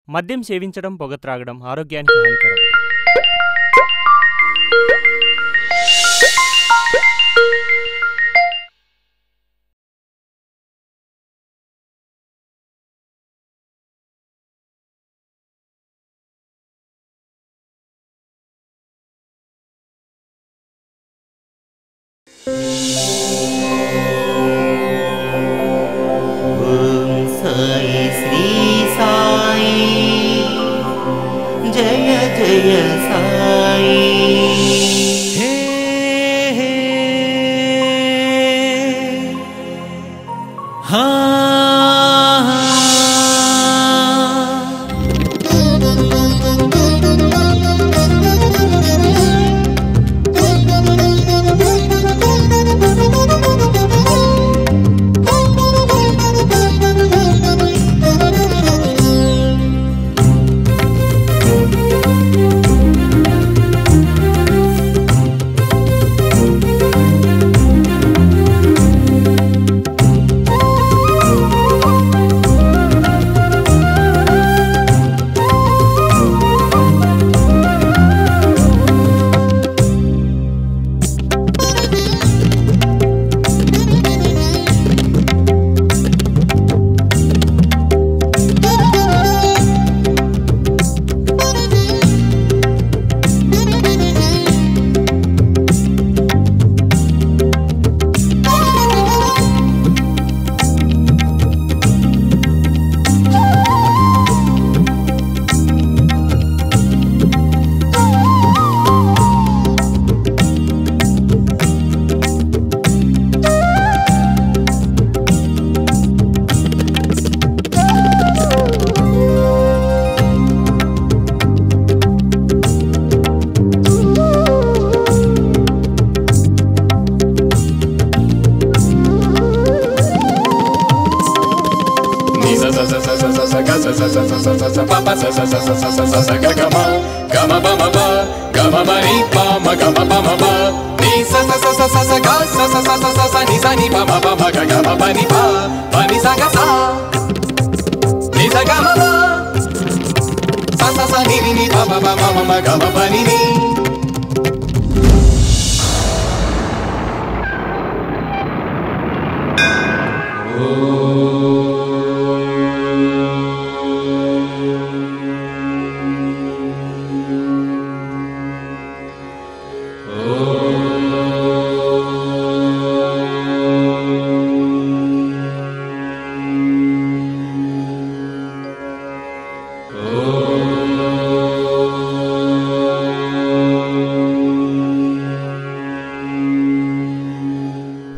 మద్యం సేవించడం, పొగ త్రాగడం ఆరోగ్యానికి హానికరం. जय जय साई हे हे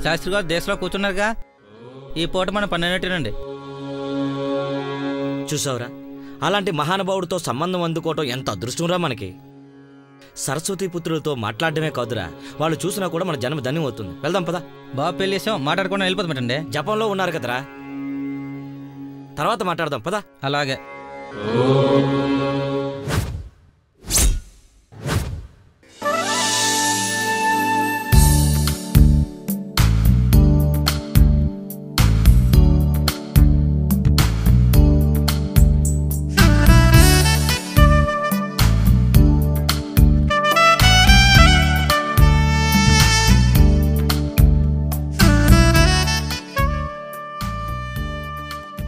శాస్త్రి గారు దేశంలో కూర్చున్నారుగా, ఈ పూట మనం పన్నెండింటినండి. చూసావురా, అలాంటి మహానుభావుడితో సంబంధం అందుకోవటం ఎంత అదృష్టంరా మనకి. సరస్వతి పుత్రులతో మాట్లాడడమే కాదురా, వాళ్ళు చూసినా కూడా మన జన్మ ధన్యం అవుతుంది. వెళ్దాం పదా. బాబు పెళ్లి చేసాం, మాట్లాడకుండా వెళ్ళిపోతామంటండి. జపంలో ఉన్నారు కదరా, తర్వాత మాట్లాడదాం పదా. అలాగే.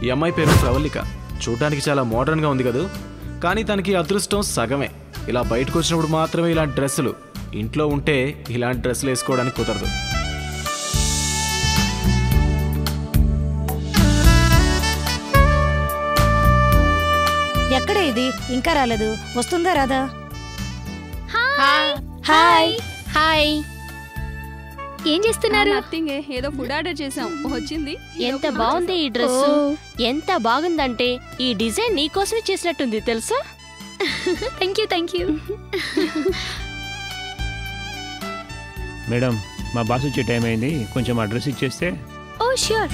ఈ అమ్మాయి పేరు ప్రవళిక. చూడటానికి చాలా మోడర్న్గా ఉంది కదా, కానీ తనకి అదృష్టం సగమే. ఇలా బయటకు వచ్చినప్పుడు మాత్రమే ఇలాంటి డ్రెస్సులు, ఇంట్లో ఉంటే ఇలాంటి డ్రెస్సులు వేసుకోవడానికి కుదరదు. ఎక్కడ ఇది? ఇంకా రాలేదు. వస్తుందా రాదా? Hi hi. ఏం చేస్తున్నారు? నథింగ్, ఏదో ఫుడ్ ఆర్డర్ చేసాం, వచ్చింది. ఎంత బాగుంది ఈ డ్రెస్. ఎంత బాగుందంటే ఈ డిజైన్ నీకోసమే చేసినట్టుంది తెలుసా. Thank you thank you. Madam, మా బాస్ వచ్చే టైం అయింది, కొంచెం అడ్రస్ ఇచ్చేస్తే. ఓ ష్యూర్.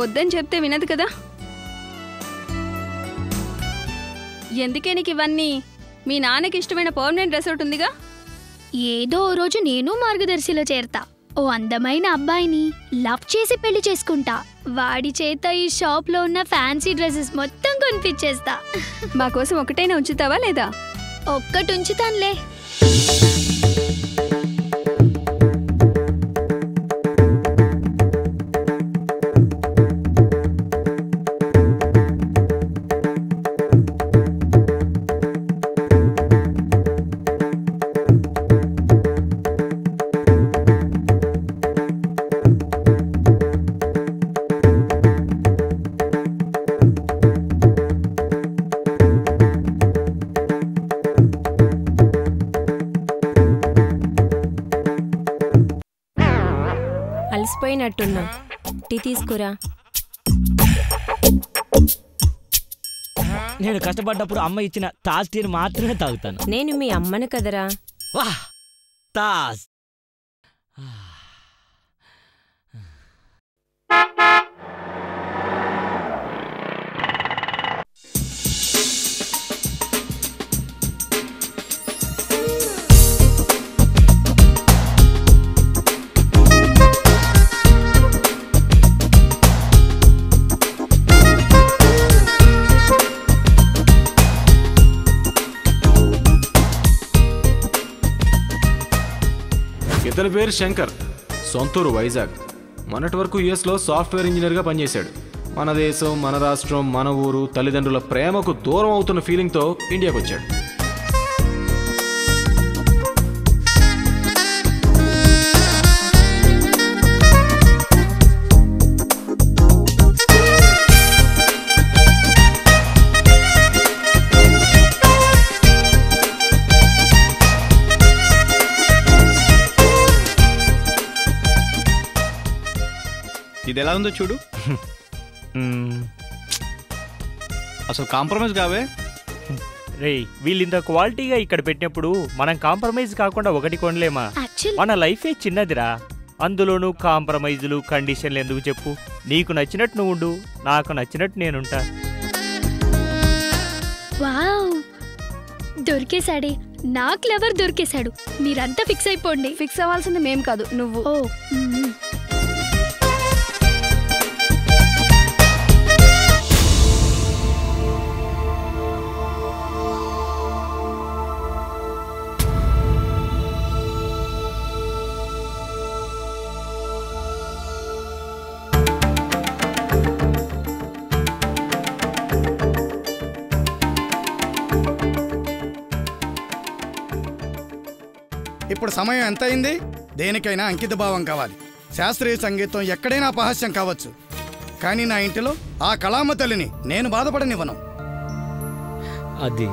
వద్దని చెప్తే వినదు కదా. ఎందుకే నీకు ఇవన్నీ? మీ నాన్నకి ఇష్టమైన పర్మనెంట్ డ్రెస్ ఒకటి ఉందిగా. ఏదో ఓ రోజు నేను మార్గదర్శిలో చేరతా. ఓ అందమైన అబ్బాయిని లవ్ చేసి పెళ్లి చేసుకుంటా. వాడి చేత ఈ షాప్ లో ఉన్న ఫ్యాన్సీ డ్రెస్సెస్ మొత్తం కొనిపించేస్తా. మా కోసం ఒకటైనా ఉంచుతావా లేదా? ఒక్కటి ఉంచుతానులే. అలసిపోయినట్టున్నా, టీ తీసుకురా. నేను కష్టపడ్డప్పుడు అమ్మ ఇచ్చిన తాజ్ టీని మాత్రమే తాగుతాను. నేను మీ అమ్మను కదరా. వాహ్, తాజ్. ఇతని పేరు శంకర్, సొంతూరు వైజాగ్. మొన్నటి వరకు యుఎస్లో సాఫ్ట్వేర్ ఇంజనీర్గా పనిచేశాడు. మన దేశం, మన రాష్ట్రం, మన ఊరు, తల్లిదండ్రుల ప్రేమకు దూరం అవుతున్న ఫీలింగ్తో ఇండియాకి వచ్చాడు. ఇది ఎలా ఉందో చూడు. అసలు కాంప్రమైజ్ కావే. రే, వీళ్ళింత క్వాలిటీగా ఇక్కడ పెట్టినప్పుడు మనం కాంప్రమైజ్ కాకుండా ఒకటి కొనలేమా? మన లైఫే చిన్నదిరా, అందులోనూ కాంప్రమైజులు కండిషన్లు ఎందుకు చెప్పు? నీకు నచ్చినట్టు నువ్వు ఉండు, నాకు నచ్చినట్టు నేనుంటా. వావ్, దొరికేశాడే, నాకు లవర్ దొరికేశాడు. మీరంతా ఫిక్స్ అయిపోండి. ఫిక్స్ అవ్వాల్సింది మేం కాదు, నువ్వు. ఓ ఇప్పుడు సమయం ఎంత అయింది? దేనికైనా అంకిత భావం కావాలి. శాస్త్రీయ సంగీతం ఎక్కడైనా అపహాస్యం కావచ్చు, కానీ నా ఇంటిలో ఆ కళామ తల్లిని నేను బాధపడనివ్వను. అది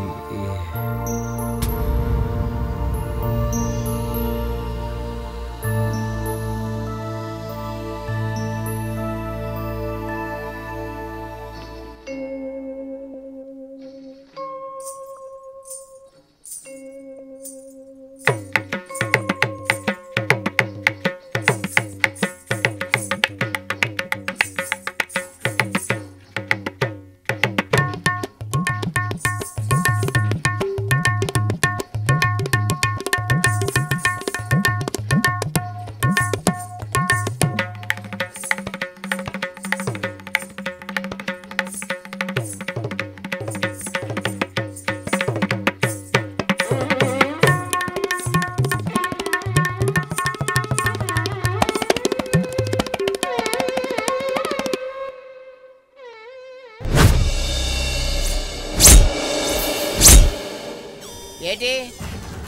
ఏంటి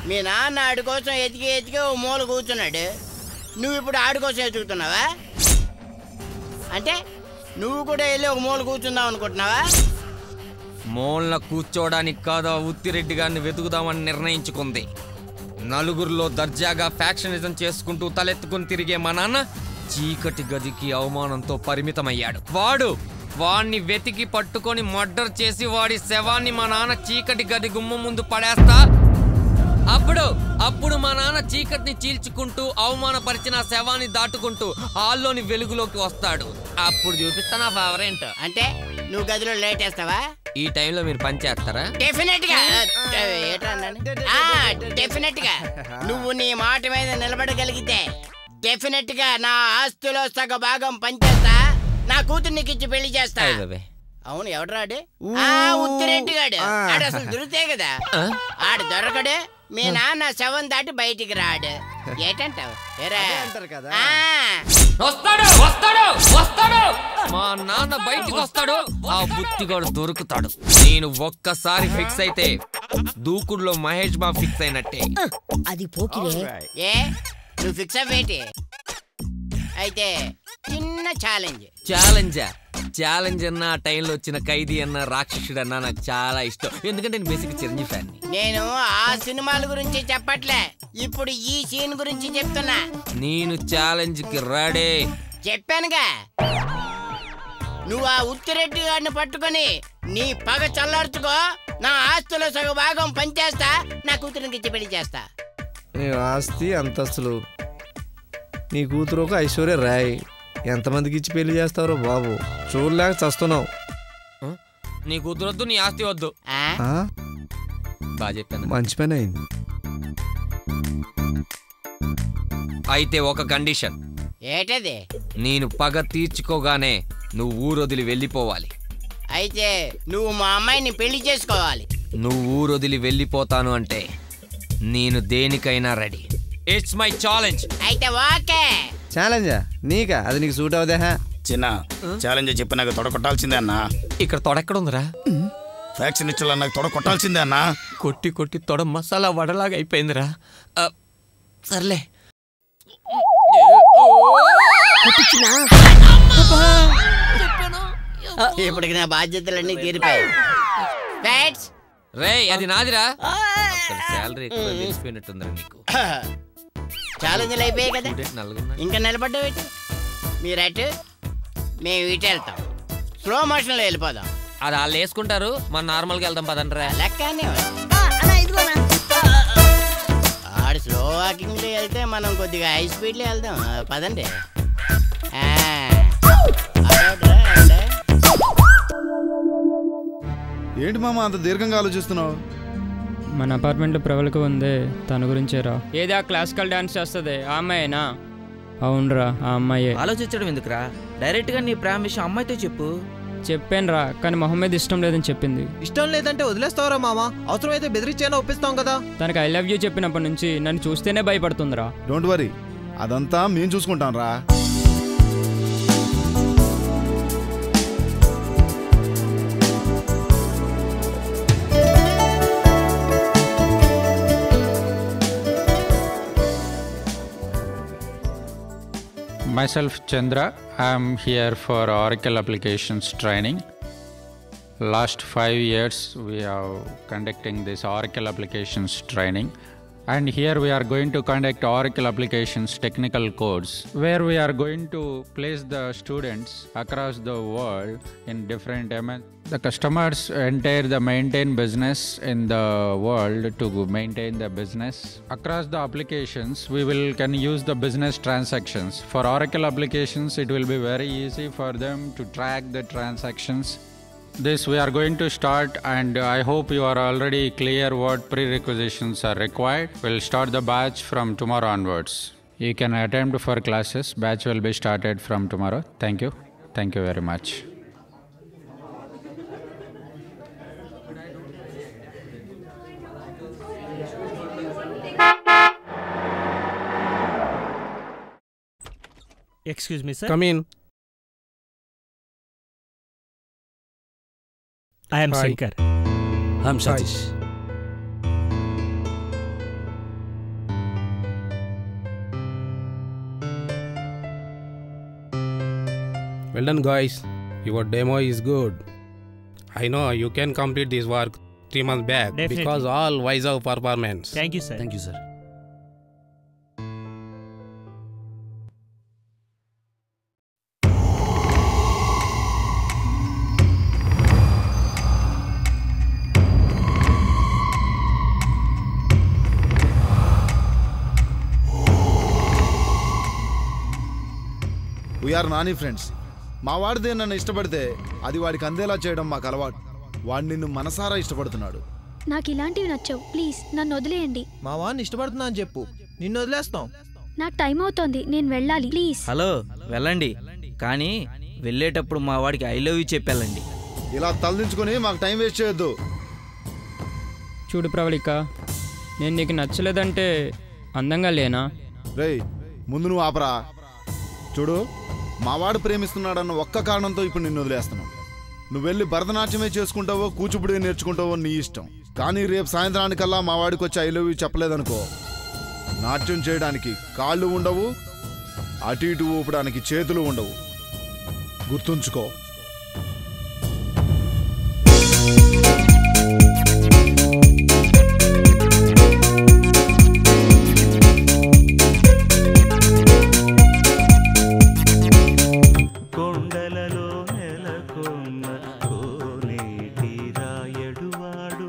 మీ నాన్న ఆడి కోసం ఎతికి ఓ మూల కూర్చున్నాడు, నువ్వు ఇప్పుడు ఆడి కోసం ఎదుగుతున్నావా? అంటే నువ్వు కూడా వెళ్ళి ఒక మూల కూర్చుందాం అనుకుంటున్నావా? మూలన కూర్చోడానికి కాదా ఉత్తిరెడ్డి గారిని వెతుకుదామని నిర్ణయించుకుంది. నలుగురిలో దర్జాగా ఫ్యాక్షనిజం చేసుకుంటూ తలెత్తుకుని తిరిగే మా నాన్న చీకటి గదికి అవమానంతో పరిమితమయ్యాడు. వాణ్ణి వెతికి పట్టుకొని మర్డర్ చేసి వాడి శవాన్ని మా నాన్న చీకటి గది గుమ్మ ముందు పడేస్తా. అప్పుడు మా నాన్న చీకటిని చీల్చుకుంటూ అవమానపరిచిన శవాన్ని దాటుకుంటూ హాల్లోని వెలుగులోకి వస్తాడు. అప్పుడు చూపిస్తా నా పవర్ ఏంటో. అంటే నువ్వు గదిలో లేట్ వేస్తావా? ఈ టైంలో మీరు పని చేస్తారా? డెఫినెట్ గా నువ్వు నీ మాట మీద నిలబడగలిగితే డెఫినెట్ గా నా ఆస్తిలో సగ భాగం పంచేస్తా, నా కూతురు నీకు ఇచ్చి పెళ్లి చేస్తా. అవును, ఎవడరాడు? ఉత్తిరెడ్డి గాడు. ఆడు అసలు దొరికితే కదా, ఆడు దొరకడు. మీ నాన్న శవం దాటి బయటికి రాడు. ఏటంటావు? మా నాన్న బయటికి వస్తాడు, ఆ బుత్తిగాడు దొరుకుతాడు. నేను ఒక్కసారి ఫిక్స్ అయితే దూకుడులో మహేష్ బాబు ఫిక్స్ అయినట్టే. అది పోకిరే. ఏ నువ్వు ఫిక్స్ అవ్వేటి? అయితే చిన్న ఛాలెంజ్ అన్న ఆ టైంలో వచ్చిన ఖైదీ అన్న రాక్షసుడు అన్న నాకు చాలా ఇష్టం. ఎందుకంటే నేను బేసిక్ చిరంజీవి ఫ్యాన్. నేను ఆ సినిమాల గురించి చెప్పట్లే, ఇప్పుడు ఈ సీన్ గురించి చెప్తున్నా. నేను ఛాలెంజ్ కి రెడీ. చెప్పానుగా, నువ్వు ఆ ఉత్తిరెడ్డి గారిని పట్టుకొని నీ పగ చల్లార్చుకో, నా ఆస్తులో సగ భాగం పంచేస్తా, నా కూతురికి ఇచ్చి పెళ్లి చేస్తా. నీ ఆస్తి అంతస్తులు, నీ కూతురు ఒక ఐశ్వర్య రాయ్, ఎంతమందికి ఇచ్చి పెళ్లి చేస్తారో బాబు, చూడలేక చస్తున్నావు. నీ కూతురు వద్దు, నీ ఆస్తి వద్దు. బాగా చెప్పాను, మంచి పని అయింది. అయితే ఒక కండిషన్. ఏటది? నేను పగ తీర్చుకోగానే నువ్వు ఊరొదిలి వెళ్ళిపోవాలి. అయితే నువ్వు మా అమ్మాయిని పెళ్లి చేసుకోవాలి. నువ్వు ఊరొదిలి వెళ్ళిపోతాను అంటే నేను దేనికైనా రెడీ. It's my challenge. అయితే ఓకే. ఛాలెంజా? నీకా? అది నీకు సూట్ అవుదా? చిన్న ఛాలెంజ్ చెప్పి నాకు తొడ కొట్టాల్సిందే అన్నా. ఇక్కడ తొడెక్కడ ఉందిరా? ఫ్యాక్షన్ ఇచ్చేలా నాకు తొడ కొట్టాల్సిందే అన్నా. కొట్టి కొట్టి తొడ మసాలా వడలాగా అయిపోయిందిరా. సర్లే. ఇప్పటికి నా బాధ్యతలన్నీ తీరిపోయాయి. రే అది నాదిరా. శాలరీ ఎక్కువ తెలిసిపోయినట్టుందిరా నీకు. ఛాలెంజ్లు అయిపోయాయి కదా, ఇంకా నిలబడ్డావు. మీరటు మేము ఇటు వెళ్తాం, స్లో మోషన్లో వెళ్ళిపోదాం. అది వాళ్ళు వేసుకుంటారు, మనం నార్మల్గా వెళ్దాం పదండ్రా. లెక్కనే ఆడు స్లో వాకింగ్లో వెళ్తే మనం కొద్దిగా హై స్పీడ్లో వెళ్దాం. పదండి. ఏంటి మామ అంత దీర్ఘంగా ఆలోచిస్తున్నావు? మన అపార్ట్మెంట్లో ప్రవళిక ఉందే, తన గురించేరా. ఏది ఆ క్లాసికల్ డాన్స్ చేస్తుంది ఆ అమ్మాయేనా? అవునరా, ఆ అమ్మాయే. ఆలోచించడం ఎందుకురా, డైరెక్ట్గా నీ ప్రేమ విషయం అమ్మాయితో చెప్పు. చెప్పానురా, కానీ మొహం మీద ఇష్టం లేదని చెప్పింది. ఇష్టం లేదంటే వదిలేస్తావరా మామ? అవసరమైతే బెదిరించైనా ఒప్పిస్తాం కదా. తనకి ఐ లవ్ యూ చెప్పినప్పటి నుంచి నన్ను చూస్తేనే భయపడుతుందిరా. డోంట్ వరీ, అదంతా మేము చూసుకుంటాం రా. Myself Chandra, I am here for Oracle Applications training. Last 5 years we are conducting this Oracle Applications training, and here we are going to conduct Oracle Applications technical course, where we are going to place the students across the world in different the customers entire the maintain business in the world to maintain the business across the applications. We can use the business transactions. For Oracle applications, it will be very easy for them to track the transactions. This we are going to start, and I hope you are already clear what prerequisitions are required. We'll start the batch from tomorrow onwards. You can attempt for classes. Batch will be started from tomorrow. Thank you. Thank you very much. Excuse me, sir. Come in. I am Shankar. I am Satish. Well done, guys. Your demo is good. I know you can complete this work 3 months back. Definitely. Because all wise of performance. Thank you, sir. Thank you, sir. We are Nani friends. మా వాడిదే నన్ను ఇష్టపడితే అది వాడికి అందేలా చేయడం మాకు అలవాటు. వాడు నిన్ను మనసారా ఇష్టపడుతున్నాడు. నాకు ఇలాంటివి నచ్చవు, ప్లీజ్ నన్ను వదిలేయండి. మా వాడిని ఇష్టపడుతున్నా అని చెప్పు, నిన్ను వదిలేస్తాం. నాకు టైం అవుతోంది, నేను వెళ్ళాలి ప్లీజ్. హలో వెళ్ళండి, కానీ వెళ్ళేటప్పుడు మా వాడికి ఐ లవ్ యూ చెప్పాలండి. ఇలా తలదించుకొని మాకు టైం వేస్ట్ చేయొద్దు. చూడు ప్రవళిక, నేను నీకు నచ్చలేదంటే అందంగా లేనా? రేయ్ ముందు నువ్వు ఆపరా. చూడు, మావాడు ప్రేమిస్తున్నాడన్న ఒక్క కారణంతో ఇప్పుడు నిన్ను వదిలేస్తున్నావు. నువ్వు వెళ్ళి భరతనాట్యమే చేసుకుంటావో కూచిపూడి నేర్చుకుంటావో నీ ఇష్టం. కానీ రేపు సాయంత్రానికల్లా మా వాడికి వచ్చి ఐ లవ్ యూ చెప్పలేదనుకో, నాట్యం చేయడానికి కాళ్ళు ఉండవు, అటు ఇటు ఊపడానికి చేతులు ఉండవు. గుర్తుంచుకో. కొండలలో నెలకొన్న కోనేటి రాయడువాడు.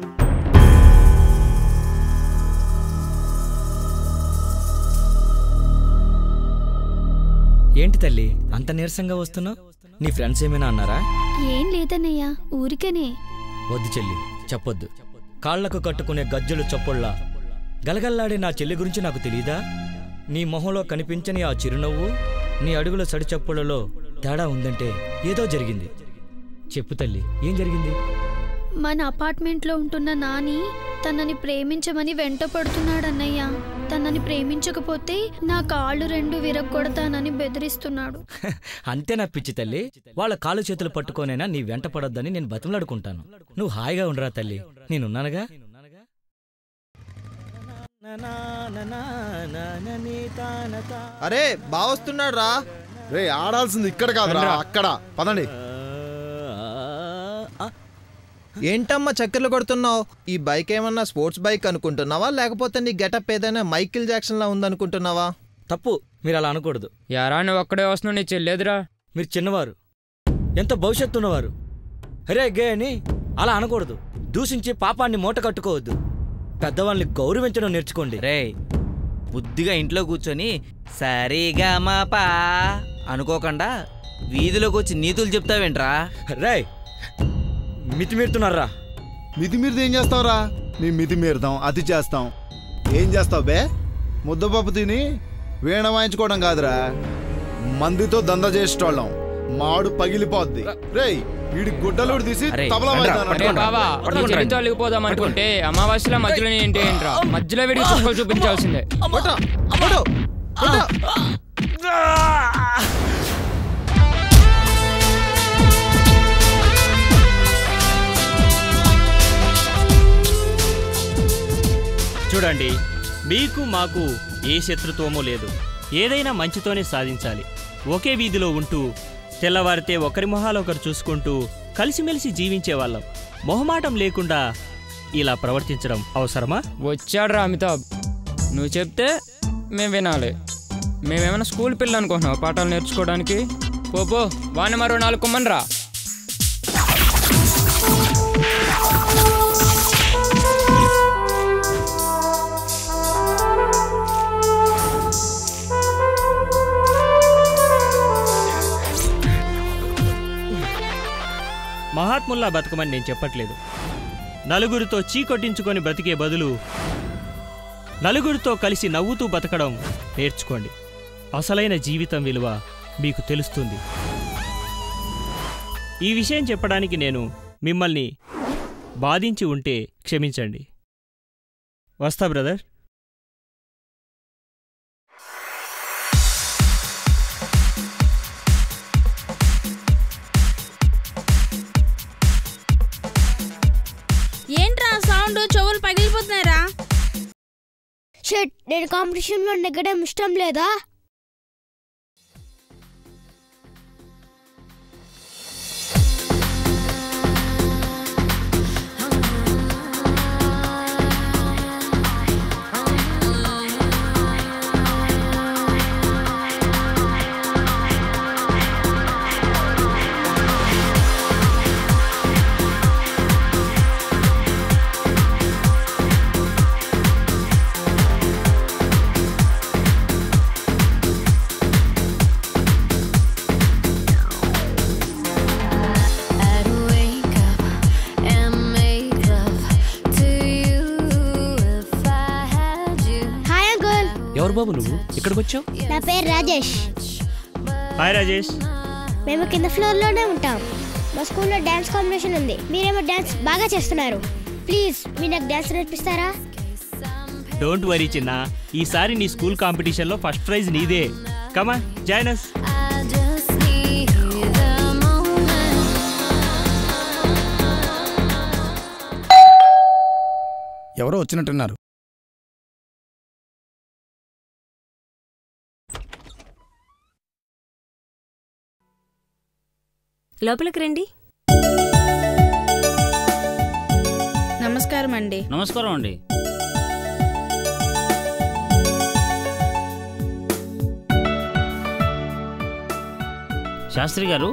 ఏంటి తల్లి అంత నీరసంగా వస్తున్నావు? నీ ఫ్రెండ్స్ ఏమైనా అన్నారా? ఏం లేదన్నయ్యా, ఊరికనే. వద్దు చెల్లి, చెప్పొద్దు. కాళ్లకు కట్టుకునే గజ్జలు చప్పుళ్ళ గలగల్లాడే నా చెల్లి గురించి నాకు తెలీదా? నీ మొహంలో కనిపించని ఆ చిరునవ్వు, నీ అడుగుల సడి చప్పుళ్లలో తేడా ఉందంటే ఏదో జరిగింది. చెప్పు తల్లి, ఏం జరిగింది? మన అపార్ట్మెంట్లో ఉంటున్న నాని తనని ప్రేమించమని వెంట పడుతున్నాడన్నయ్య. తనని ప్రేమించకపోతే నా కాళ్ళు 2 విరగ్గొడతానని బెదిరిస్తున్నాడు. అంతేనా పిచ్చి తల్లి? వాళ్ళ కాళ్ళు చేతులు పట్టుకోనైనా నీ వెంట పడొద్దని నేను బతిమలాడుకుంటాను. నువ్వు హాయిగా ఉండరా తల్లి, నేనున్నానుగా. అరే బావస్తున్నాడు రా. రే ఆడాల్సింది ఇక్కడ కాదురా, అక్కడ. పదండి. ఏంటమ్మా చక్కెర్లు కొడుతున్నావు? ఈ బైక్ ఏమన్నా స్పోర్ట్స్ బైక్ అనుకుంటున్నావా, లేకపోతే నీ గెటప్ ఏదైనా మైకిల్ జాక్సన్ లా ఉందనుకుంటున్నావా? తప్పు, మీరు అలా అనకూడదు. యారా నువ్వు ఒక్కడే వస్తున్నావు, నీ చెల్లేదురా. మీరు చిన్నవారు, ఎంత భవిష్యత్తు ఉన్నవారు. అరే గే అని అలా అనకూడదు. దూషించి పాపాన్ని మూట కట్టుకోవద్దు. పెద్దవాళ్ళని గౌరవించడం నేర్చుకోండి. రే బుద్ధిగా ఇంట్లో కూర్చొని సరిగా మా పా అనుకోకుండా వీధిలోకి వచ్చి నీతులు చెప్తావేంట్రా? రే మితిమీరుతున్నారా? మితిమీరిది ఏం చేస్తావురా? నీ మితిమీరుతాం, అతి చేస్తాం. ఏం చేస్తావు బే? ముద్దపప్పు తిని వీణ వాయించుకోవడం కాదురా, మందితో దంద చేసేటోళ్ళం. మాడు పగిలిపోద్ది. రేయ్ వీడి గుడ్డలు తీసి తబలా పోదాం అనుకుంటే అమావాస్యలో మధ్యలో ఏంటి ఏంట్రా? మధ్యలో వీడికి చుక్కలు చూపించాల్సిందే. చూడండి, మీకు మాకు ఏ శత్రుత్వమూ లేదు. ఏదైనా మంచితోనే సాధించాలి. ఒకే వీధిలో ఉంటూ తెల్లవారితే ఒకరి మొహాలు ఒకరు చూసుకుంటూ కలిసిమెలిసి జీవించేవాళ్ళం. మొహమాటం లేకుండా ఇలా ప్రవర్తించడం అవసరమా? వచ్చాడ్రా అమితాబ్, నువ్వు చెప్తే మేము వినాలి. మేమేమైనా స్కూల్ పిల్లలు అనుకుంటున్నావు పాఠాలు నేర్చుకోవడానికి? పోపో వాడిని మరో 4 కుమ్మనరా. మహాత్ముల్లా బతకమని నేను చెప్పట్లేదు. నలుగురితో చీకొట్టించుకొని బ్రతికే బదులు నలుగురితో కలిసి నవ్వుతూ బతకడం నేర్చుకోండి. అసలైన జీవితం విలువ మీకు తెలుస్తుంది. ఈ విషయం చెప్పడానికి నేను మిమ్మల్ని బాధించి ఉంటే క్షమించండి. వస్తా బ్రదర్. ఏంట్రా సౌండ్? చెవులు పగిలిపోతున్నారా? షట్, నేను కాంపిటీషన్లో నెగ్గడం ఇష్టం లేదా? బాబు నువ్వు ఇక్కడికి వచ్చావు? నా పేరు రాజేష్. హాయ్ రాజేష్. మేము కింద ఫ్లోర్లోనే ఉంటాం. మా స్కూల్లో డ్యాన్స్ కాంపిటీషన్ ఉంది. మీరేమో డ్యాన్స్ బాగా చేస్తున్నారు. ప్లీజ్ మీరు నాకు డ్యాన్స్ నేర్పిస్తారా? డోంట్ వరీ చిన్న, ఈసారి నీ స్కూల్ కాంపిటీషన్లో ఫస్ట్ ప్రైజ్ నీదే. కమా జాయిన్ us. ఎవరో వచ్చినట్టున్నారు. లోపలికి రండి. నమస్కారం అండి. నమస్కారం అండి. శాస్త్రి గారు,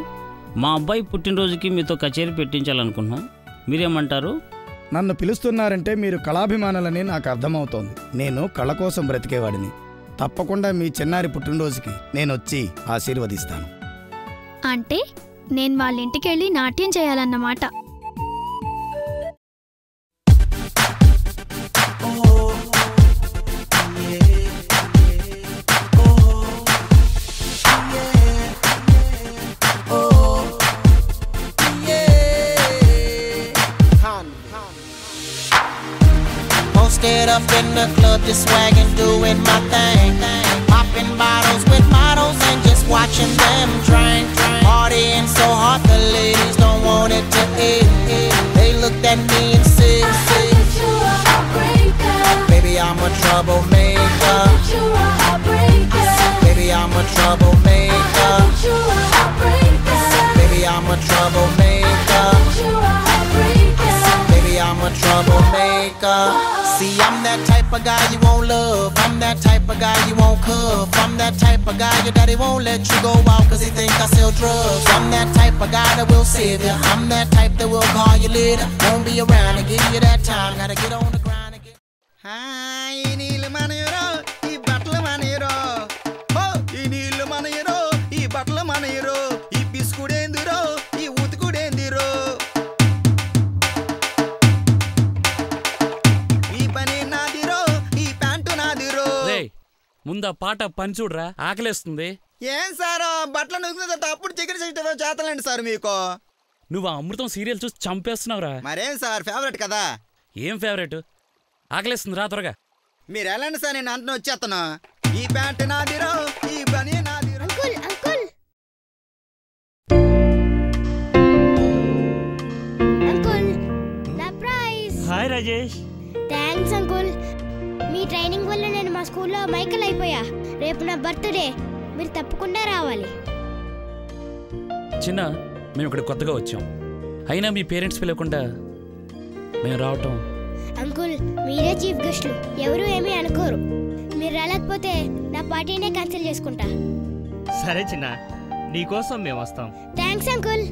మా అబ్బాయి పుట్టినరోజుకి మీతో కచేరీ పెట్టించాలనుకుంటున్నాం. మీరేమంటారు? నన్ను పిలుస్తున్నారంటే మీరు కళాభిమానులని నాకు అర్థమవుతోంది. నేను కళ కోసం బ్రతికేవాడిని. తప్పకుండా మీ చిన్నారి పుట్టినరోజుకి నేను వచ్చి ఆశీర్వదిస్తాను. అంటే నేను వాళ్ళ ఇంటికి వెళ్ళి నాట్యం చేయాలన్నమాట. Posted up in the club, just swagging, doing my thing. Popping bottles with models and just watching them drink. Partying so hard, the ladies don't want it to end. They looked at me and said, baby, I'm a troublemaker. Baby, I'm a troublemaker. Baby, I'm a troublemaker. Baby, I'm a troublemaker. See, I'm that type of guy you won't love. I'm that type of guy you won't cuff. I'm that type of guy your daddy won't let you go out cause he think I sell drugs. I'm that type of guy that will save you. I'm that type that will call you later. Won't be around to give you that time. Gotta get on the grind and get... Hi, Neil Manero, he battle Manero. Oh, Neil Manero, he battle Manero. He biscuit enduro, he wood good enduro. ముందు ఆ పాట పని చూడరా, ఆకలేస్తుంది. ఏం sir బట్టలు నువ్వు అప్పుడు చికెన్ సిక్స్టీ చేతలేండి సార్ మీకు. నువ్వు ఆ అమృతం సీరియల్ చూసి చంపేస్తున్నావురా. మరేం సార్ ఫేవరెట్ కదా. ఏం ఫేవరెట్? ఆకలేస్తుంది, రా త్వరగా. మీరు వెళ్ళండి సార్, నేను అంటున్నా వచ్చేస్తాను. ఈ ప్యాంట్ నాదిరో, ఈ బనీ నాదిరో. అంకుల్ అంకుల్ అంకుల్ నా prize. Hi Rajesh. Thanks uncle. మీ ట్రైనింగ్ వల్ల నేను మా స్కూల్లో మైకల్ అయిపోయా. రేపు నా బర్త్డే, మీరు తప్పకుండా రావాలి. చిన్న, మేము ఇక్కడ కొత్తగా వచ్చాం, అయినా మీ పేరెంట్స్ పిలవకుండా మేము రావటం. అంకుల్ మీరే చీఫ్ గెస్ట్లు, ఎవరు ఏమీ అనుకోరు. మీరు రాలేకపోతే నా పార్టీనే క్యాన్సిల్ చేసుకుంటా. సరే చిన్న, నీకోసం మేము వస్తాం. Thanks uncle.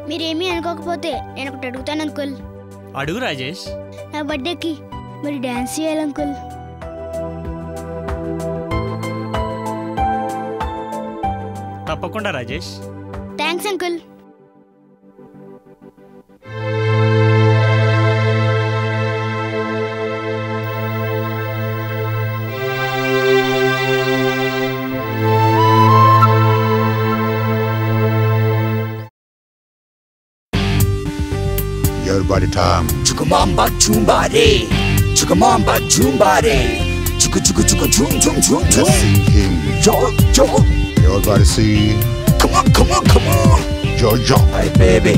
మీరేమీ అనుకోకపోతే నేను ఒకటి అడుగుతాను అంకుల్. అడుగు రాజేష్. నా బర్త్డేకి మరి డాన్స్ చేయాలి అంకుల్. తప్పకుండా Rajesh. Thanks uncle. Everybody time. Chukamamba chumbare. Chukamamba chumbare. Chuka chuka chuka chum chum chum chum. Let's see him. Yo yo. Everybody see. Come on, come on, come on. Yo yo. Hey baby.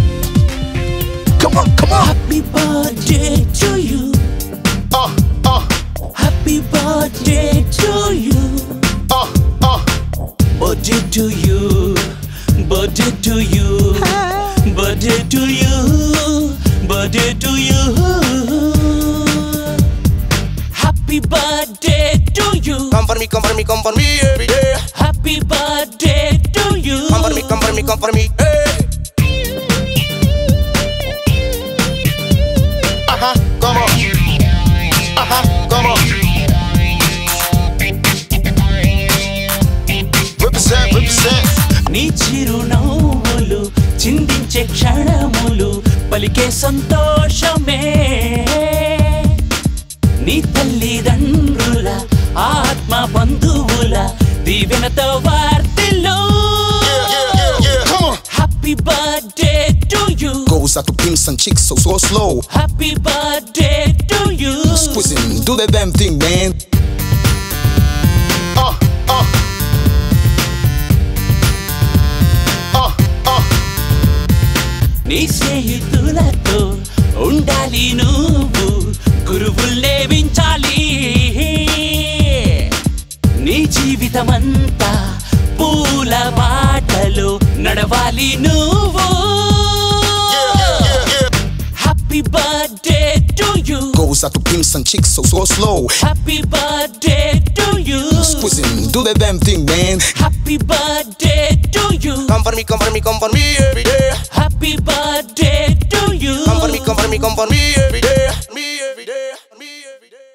Come on, come on. Happy birthday to you. Happy birthday to you. Birthday to you. Birthday to you. Birthday to you. Birthday to you. Happy birthday to you. Come for me, come for me, come for me every day. Happy birthday to you. Come for me, come for me, come for me. Hey. Come on. Come on. Represent, represent. నీ చిరునవ్వులు చిందించే క్షణములు పలికే సంతోషమే నీ తల్లిదండ్రుల ఆత్మ బంధువుల దీవెనతో వార్తిల్లు. Happy birthday to you. Goes out to pimps and chicks so slow. Happy birthday to you. Squeezing, do the damn thing, man. నీ స్నేహితులతో ఉండాలి నువ్వు గురువుల్నే వించాలి నీ జీవితమంతా పూల బాటలో నడవాలి నువ్వు. Happy birthday to you. Goes out to pimps and chicks so slow. Happy birthday to you. Squeezing, do the damn thing, man. Happy birthday to you. Come for me, come for me, come for me every day. Happy birthday to you. Come for me, come for me, come for me every day. Me every day, me every day.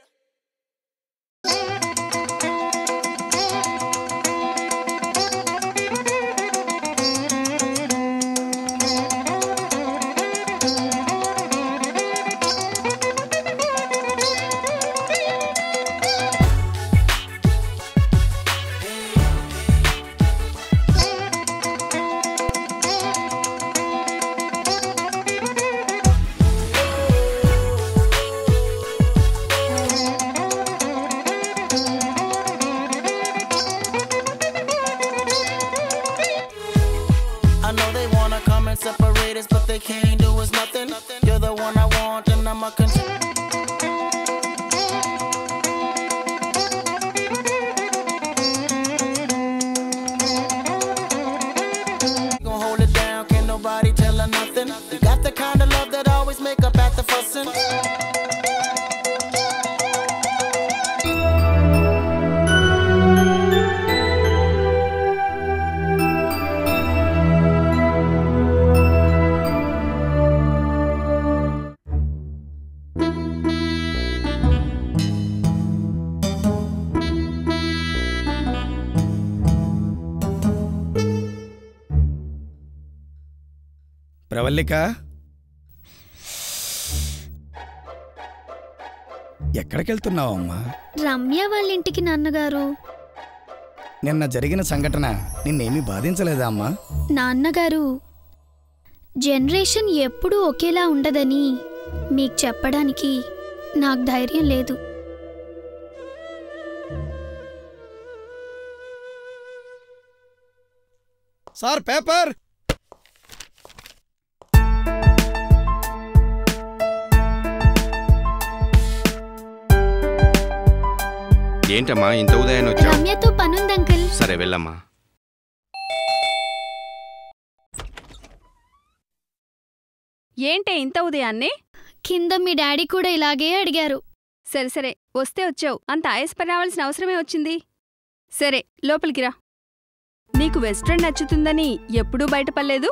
Separate us, but they can't do us nothing. You're the one I want, and I'm a gon' hold it down, can't nobody tell her nothing. You got the kind of love that always make up at the fussing. Pravallika, ఎక్కడికెళ్తున్నావమ్మా? Ramya వాళ్ళ ఇంటికి నాన్నగారు. నిన్న జరిగిన సంఘటన నిన్నేమీ బాధించలేదా అమ్మా? నాన్నగారు, generation ఎప్పుడూ ఒకేలా ఉండదని మీకు చెప్పడానికి నాకు ధైర్యం లేదు. Sir, paper. ఏంటమ్మా ఇంత ఉదయాన్ని వచ్చావు? రమ్యతో పనుంది అంకుల్. సరే వెళ్ళమ్మా. ఏంటే ఇంత ఉదయాన్నే? కింద మీ డాడీ కూడా ఇలాగే అడిగారు. సరే సరే, వస్తే వచ్చావు. అంత ఆయాసపడి రావాల్సిన అవసరమే వచ్చింది. సరే లోపలికి రా. నీకు వెస్ట్రన్ నచ్చుతుందని ఎప్పుడూ బయటపడలేదు.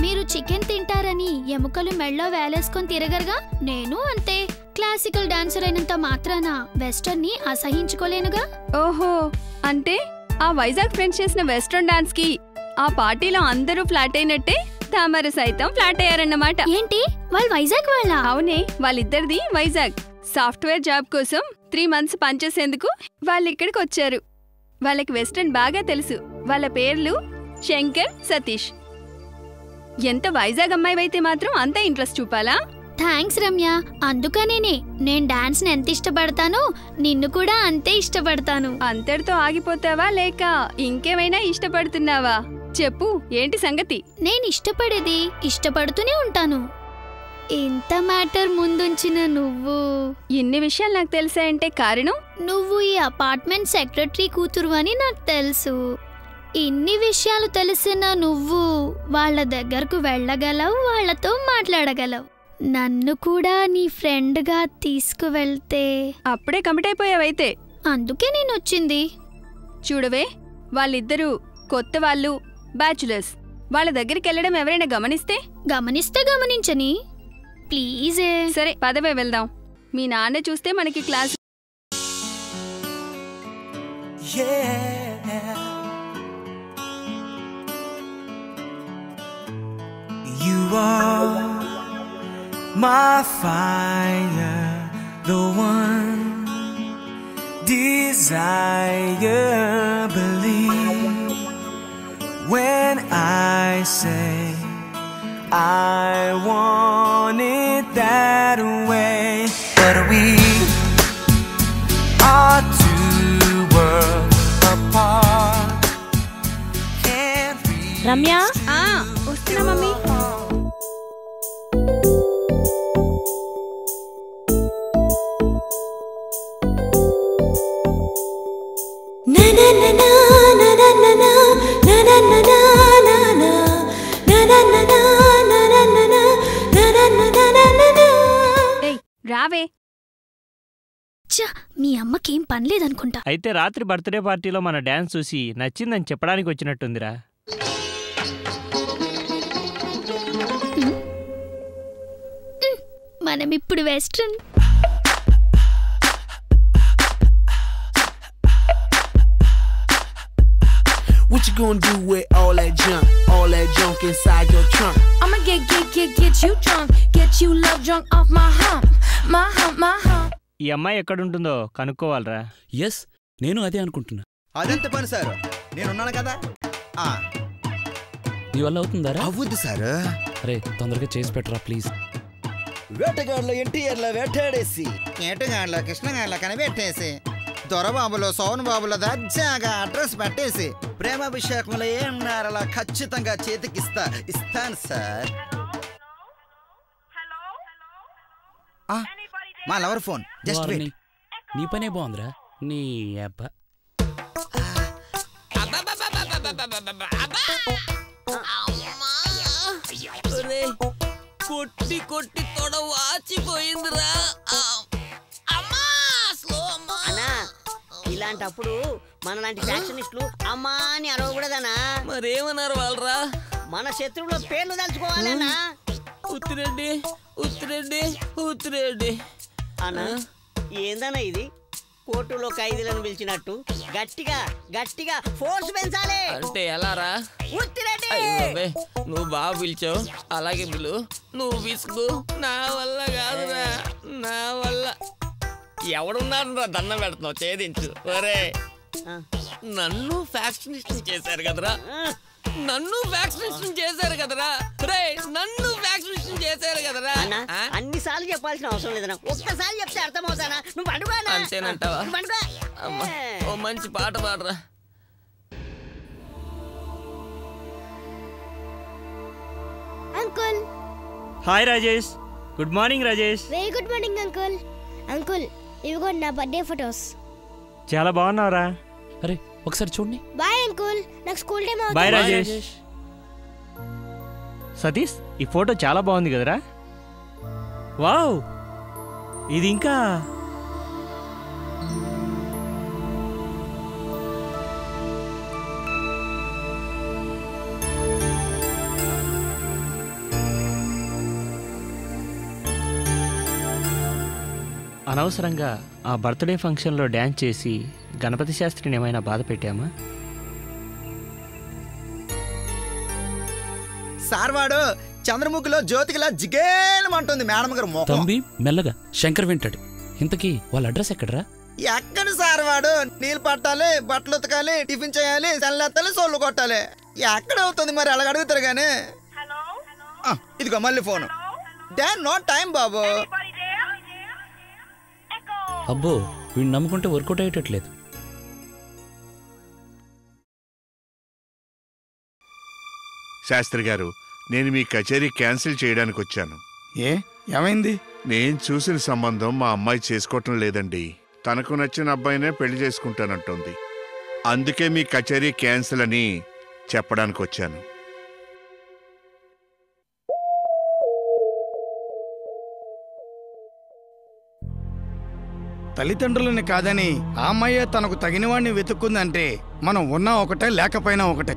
మీరు చికెన్ తింటారని ఎముకలు మెళ్ళో వేలేసుకొని తిరగరుగా? నేను అంతే. క్లాసికల్ డాన్సర్ అయినంత మాత్రాన వెస్టర్న్ ని అసహించుకోలేనుగా. ఓహో, అంటే ఆ వైజాగ్ ఫ్రెండ్స్ చేసిన వెస్ట్రన్ డాన్స్ కి ఆ పార్టీలో అందరూ ఫ్లాట్ అయినట్టే తమరు సైతం ఫ్లాట్ అయ్యారన్నమాట. ఏంటి, వాళ్ళు వైజాగ్ వాళ్ళ? అవునే, వాళ్ళిద్దరిది వైజాగ్. సాఫ్ట్వేర్ జాబ్ కోసం 3 months పనిచేసేందుకు వాళ్ళు ఇక్కడికి వచ్చారు. వాళ్ళకి వెస్టర్న్ బాగా తెలుసు. వాళ్ళ పేర్లు శంకర్, సతీష్. ఎంత వైజాగ్ అమ్మాయివైతే మాత్రం అంత ఇంట్రెస్ట్ చూపాలా? థ్యాంక్స్ రమ్య. అందుకనేనే నేను డాన్స్ ని ఎంత ఇష్టపడతానో నిన్ను కూడా అంతే ఇష్టపడతాను. అంతటితో ఆగిపోతావా లేక ఇంకేమైనా ఇష్టపడుతున్నావా? చెప్పు, ఏంటి సంగతి? నేను ఇష్టపడేది ఇష్టపడుతూనే ఉంటాను. ఇంత మ్యాటర్ ముందుంచిన నువ్వు ఇన్ని విషయాలు నాకు తెలిసాయంటే కారణం నువ్వు ఈ అపార్ట్మెంట్ సెక్రటరీ కూతురు అని నాకు తెలుసు. ఇన్ని విషయాలు తెలిసిన నువ్వు వాళ్ళ దగ్గరకు వెళ్ళగలవు, వాళ్ళతో మాట్లాడగలవు. నన్ను కూడా నీ ఫ్రెండ్గా తీసుకువెళ్తే అప్పుడే కమిట్ అయిపోయావైతే. అందుకే నేను వచ్చింది. చూడవే, వాళ్ళిద్దరూ కొత్త వాళ్ళు, బ్యాచులర్స్. వాళ్ళ దగ్గరికి వెళ్ళడం ఎవరైనా గమనిస్తే గమనించని ప్లీజే. సరే పదవే వెళ్దాం. మీ నాన్న చూస్తే మనకి class. You are my fire, the one desire. Believe when I say I want it that way. But we are two worlds apart. Ramya, వస్తున్నా మమ్మీ. రావే. మీ అమ్మకేం పనిలేదనుకుంటా. అయితే రాత్రి బర్త్డే పార్టీలో మన డాన్స్ చూసి నచ్చిందని చెప్పడానికి వచ్చినట్టుందిరా. మనం ఇప్పుడు western. What you gonna do with all that junk inside your trunk? I'ma get you drunk, get you love drunk off my hump. ఈ అమ్మాయి ఎక్కడుంటుందో కనుక్కోవాలరా. ఎస్, నేను అదే అనుకుంటున్నా. అదెంత పని సార్, నేనున్నాను కదా. నీ వల్ల అవుతుందారా? అవుద్ది సార్. అరే తొందరగా చేసి పెట్టరా ప్లీజ్. వేటగాడులో ఎన్టీఆర్లో వేటాడేసి, ఏటగాడులో కృష్ణగాడులో కనిపెట్టేసి, దొరబాబులో సోన్ బాబులో దర్జాగా అడ్రస్ పెట్టేసి, ప్రేమాభిషేకంలో ఏమన్నారలా ఖచ్చితంగా ఇస్తాను సార్. మా లవర్ ఫోన్, జస్ట్ వెయిట్. నీ పనే బాగుందిరా నీ అబ్బా. కొట్టి కొట్టి తొడ వాచిపోయిందిరా. ఇలాంటప్పుడు మనలాంటి ఫ్యాక్షనిస్టులు అమ్మా అని అరవకూడదనా? మరేమన్నారు వాళ్ళరా? మన శత్రువుల పేర్లు తలుచుకోవాలన్నా. ఉత్తిరెడ్డి ఉత్తిరెడ్డి ఉత్తిరెడ్డి అన్నా, ఏందన్నా ఇది? కోర్టులో ఖైదీలను పిలిచినట్టు గట్టిగా గట్టిగా ఫోర్స్ పెంచాలి. అంటే ఎలారా? నువ్వు బాగా పిలిచావు, అలాగే పిలు. నువ్వు విసుగు, నా వల్ల కాదురా, నా వల్ల. ఎవడున్నారు రా దండం పెడుతున్నావు, ఛేదించు. ఒరే, నన్ను ఫ్యాక్షనిస్ట్ చేశారు కదరా, నన్ను వ్యాక్సినేషన్ చేశారు కదరా. రే, నన్ను వ్యాక్సినేషన్ చేశారు కదరా. అన్నిసార్లు చెప్పాల్సిన అవసరం లేదన్నా, ఒక్కసారి చెప్తే అర్థమవుతానా? నువ్వు అడుగు. అంతేనంటావా? ఓ మంచి పాట పాడరా. Uncle. Hi Rajesh. Good morning Rajesh. Very good morning uncle. Uncle, ఇవిగో నా బర్త్డే ఫొటోస్. చాలా బాగున్నావురా. అరే ఒకసారి చూడండి. బాయ్ అంకుల్, నాకు స్కూల్ టైం అవుతుంది. బాయ్ రాజేష్. సతీష్, ఈ ఫోటో చాలా బాగుంది కదరా. వావ్, ఇది ఇంకా అనవసరంగా ఆ బర్త్డే ఫంక్షన్లో డ్యాన్స్ చేసి గణపతి శాస్త్రిని ఏమైనా బాధ పెట్టామా? సార్ వాడు చంద్రముఖిలో జ్యోతికిలా జిగేలమంటుంది మేడం గారు మొహం. తంబి మెల్లగా, శంకర్ వింటాడు. ఇంతకీ వాళ్ళ అడ్రస్ ఎక్కడరా? ఎక్కడ సార్ వాడు? నీళ్ళు పట్టాలి, బట్టలు ఉతకాలి, టిఫిన్ చేయాలి, చల్లెత్తాలి, సోళ్ళు కొట్టాలి. ఎక్కడ అవుతుంది మరి? అలాగ అడుగుతారు కానీ. ఇదిగో మళ్ళీ ఫోను. డాన్ నో టైం బాబు. అబ్బో, వీడిని నమ్ముకుంటే వర్కౌట్ అయ్యేటట్లేదు. శాస్త్రి గారు, నేను మీ కచేరీ క్యాన్సిల్ చేయడానికి వచ్చాను. ఏమైంది? నేను చూసిన సంబంధం మా అమ్మాయి చేసుకోవటం లేదండి. తనకు నచ్చిన అబ్బాయినే పెళ్లి చేసుకుంటానంటోంది. అందుకే మీ కచేరీ క్యాన్సిల్ అని చెప్పడానికి వచ్చాను. తల్లిదండ్రులని కాదని ఆ అమ్మాయే తనకు తగినవాడిని వెతుక్కుందంటే మనం ఉన్నా ఒకటే లేకపోయినా ఒకటే.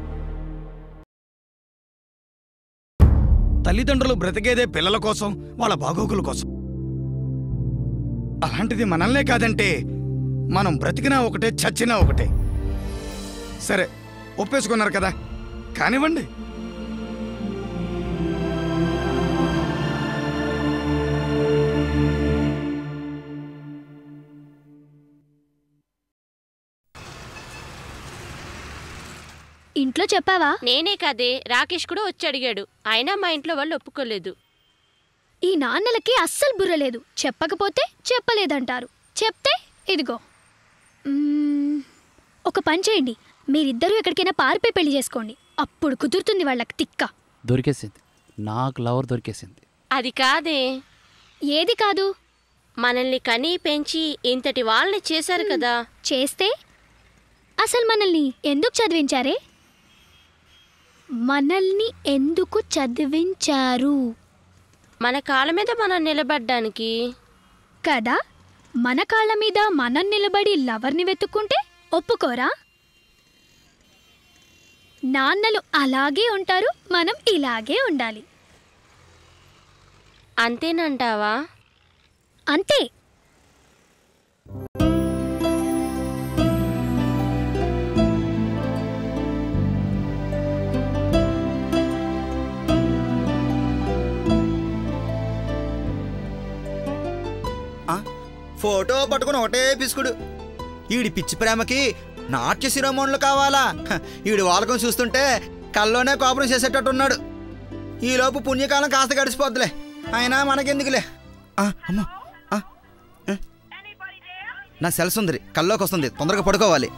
తల్లిదండ్రులు బ్రతికేదే పిల్లల కోసం, వాళ్ళ బాగోగుల కోసం. అలాంటిది మనల్నే కాదంటే మనం బ్రతికినా ఒకటే, చచ్చినా ఒకటే. సరే, ఒప్పేసుకున్నారు కదా, కానివ్వండి. ఇంట్లో చెప్పావా? నేనే కాదే, రాకేష్ కూడా వచ్చి అడిగాడు. అయినా మా ఇంట్లో వాళ్ళు ఒప్పుకోలేదు. ఈ నాన్నలకి అస్సలు బుర్రలేదు. చెప్పకపోతే చెప్పలేదంటారు, చెప్తే ఇదిగో. ఒక పని చేయండి, మీరిద్దరూ ఎక్కడికైనా పారిపోయి పెళ్లి చేసుకోండి. అప్పుడు కుదురుతుంది వాళ్ళకి తిక్క. దొరికేసింది, నాకు లవర్ దొరికేసింది. అది కాదే. ఏది కాదు? మనల్ని కనీ పెంచి ఇంతటి వాళ్ళని చేశారు కదా. చేస్తే అసలు మనల్ని ఎందుకు చదివించారే? మనల్ని ఎందుకు చదివించారు? మన కాళ్ళ మీద మనం నిలబడ్డానికి కదా. మన కాళ్ళ మీద మనం నిలబడి లవర్ని వెతుక్కుంటే ఒప్పుకోరా? నాన్నలు అలాగే ఉంటారు, మనం ఇలాగే ఉండాలి. అంతేనంటావా? అంతే. ఫోటో పట్టుకుని ఒకటే పిసుకుడు. ఈడి పిచ్చి ప్రేమకి నాట్య శిరోమణులు కావాలా? ఈడి వాళ్ళకం చూస్తుంటే కల్లోనే కోపరం చేసేటట్టున్నాడు. ఈలోపు పుణ్యకాలం కాస్త గడిచిపోద్దులే, అయినా మనకెందుకులే. అమ్మా, నా సెల్స్ ఉంది, కల్లోకి వస్తుంది, తొందరగా పడుకోవాలి.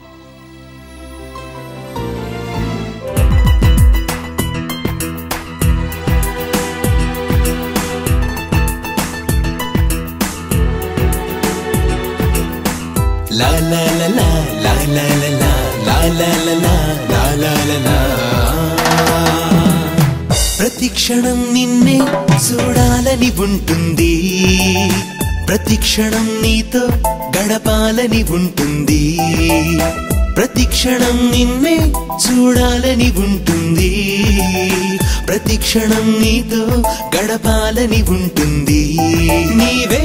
La la la la la la la la la la la la la la la. ప్రతిక్షణం నిన్నే చూడాలని ఉంటుంది, ప్రతిక్షణం నీతో గడపాలని ఉంటుంది, ప్రతిక్షణం నిన్నే చూడాలని ఉంటుంది, ప్రతిక్షణం నీతో గడపాలని ఉంటుంది. నీవే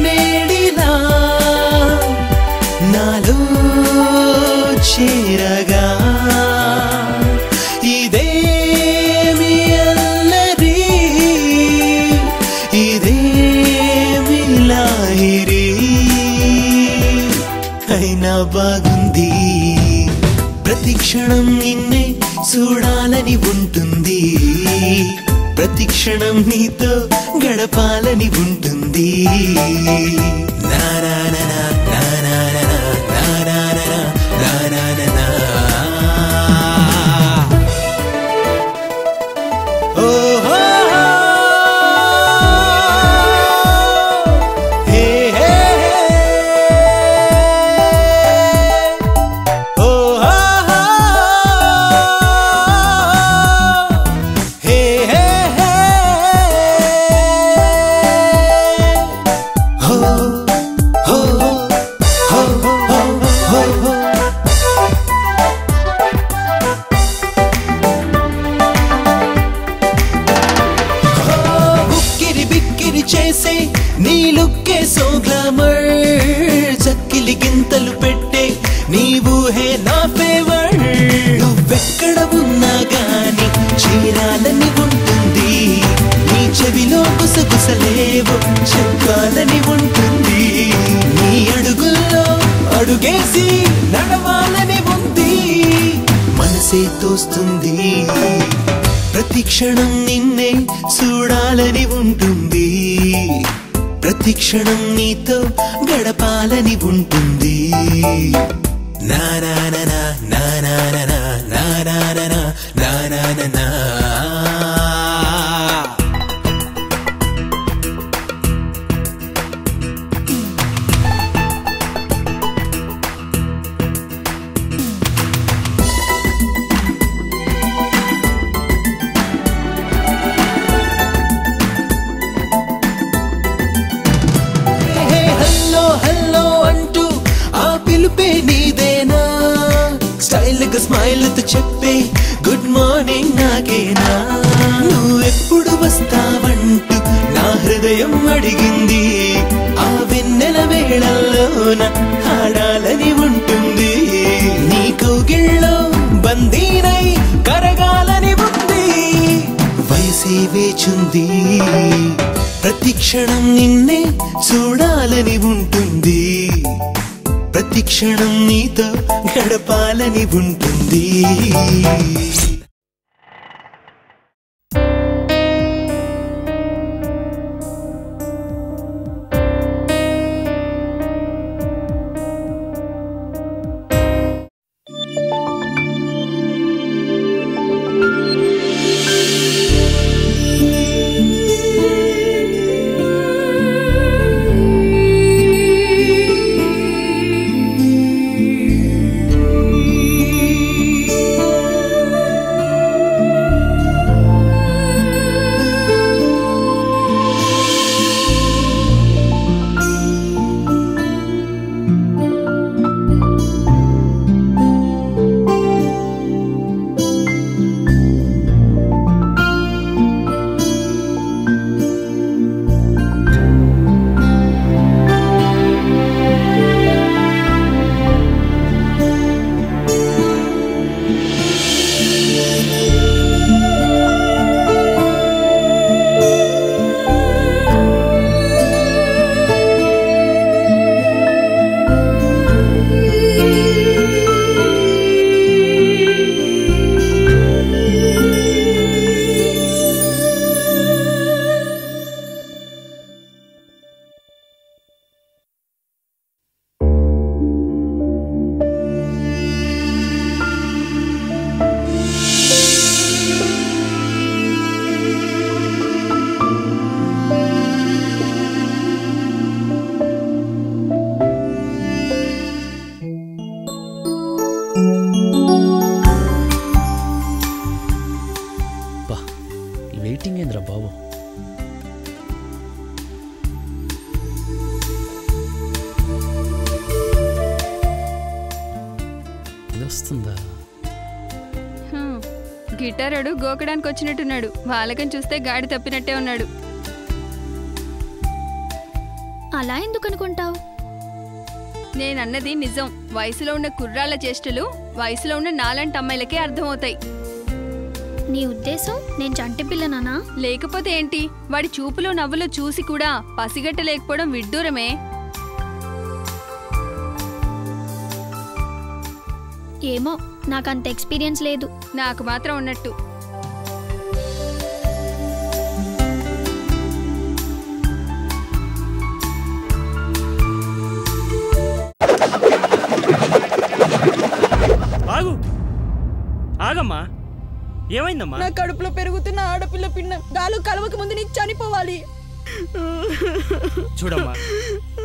నేడిలా నాలో చేరగా, ఇదేమి అల్లరి, ఇదేమి లాహిరి, అయినా బాగుంది. ప్రతిక్షణం నిన్నే చూడాలని ఉంటుంది, ప్రతిక్షణం నీతో గడపాలని ఉంటుంది. చెప్పాలని ఉంటుంది, నీ అడుగుల్లో అడుగేసి నడవాలని ఉంది, మనసే తోస్తుంది. ప్రతిక్షణం నిన్నే చూడాలని ఉంటుంది, ప్రతిక్షణం నీతో గడపాలని ఉంటుంది. నా నా నా నా నా నా నా నా నా నా నా నా నా. హలో తెగ స్మైల్తో చెప్పే గుడ్ మార్నింగ్ నాకేనా నువ్వెప్పుడు వస్తావంటూ నా హృదయం అడిగింది ఆ వెన్నెల వేళల్లోన ఆడాలని ఉంటుంది నీ కౌగిళ్ళలో బందీనై కరగాలని ఉంది వయసే వేచుంది ప్రతి క్షణం నిన్నే చూడాలని ఉంటుంది ప్రతి క్షణం నీతో గడపాలని ఉంటుంది వెయిటింగ్ ఏంద్రా బాబు ఇది వస్తుందా గిటారాడు గోకడానికి వచ్చినట్టున్నాడు వాళ్ళకని చూస్తే గాడి తప్పినట్టే ఉన్నాడు అలా ఎందుకు అనుకుంటావు నేనన్నది నిజం వయసులో ఉన్న కుర్రాళ్ళ చేష్టలు వయసులో ఉన్న నాలాంటి అమ్మాయిలకే అర్థమవుతాయి నీ ఉద్దేశం నేను చంటి పిల్లనా లేకపోతే ఏంటి వాడి చూపులో నవ్వులో చూసి కూడా పసిగట్ట లేకపోవడం విడ్డూరమే ఏమో నాకంత ఎక్స్పీరియన్స్ లేదు నాకు మాత్రం ఉన్నట్టు ఆగు ఆగమ్మా ఏమైందమ్మా నా కడుపులో పెరుగుతున్న ఆడపిల్ల పిన్న గాలు కలవక ముందు నీ చనిపోవాలి చూడమ్మా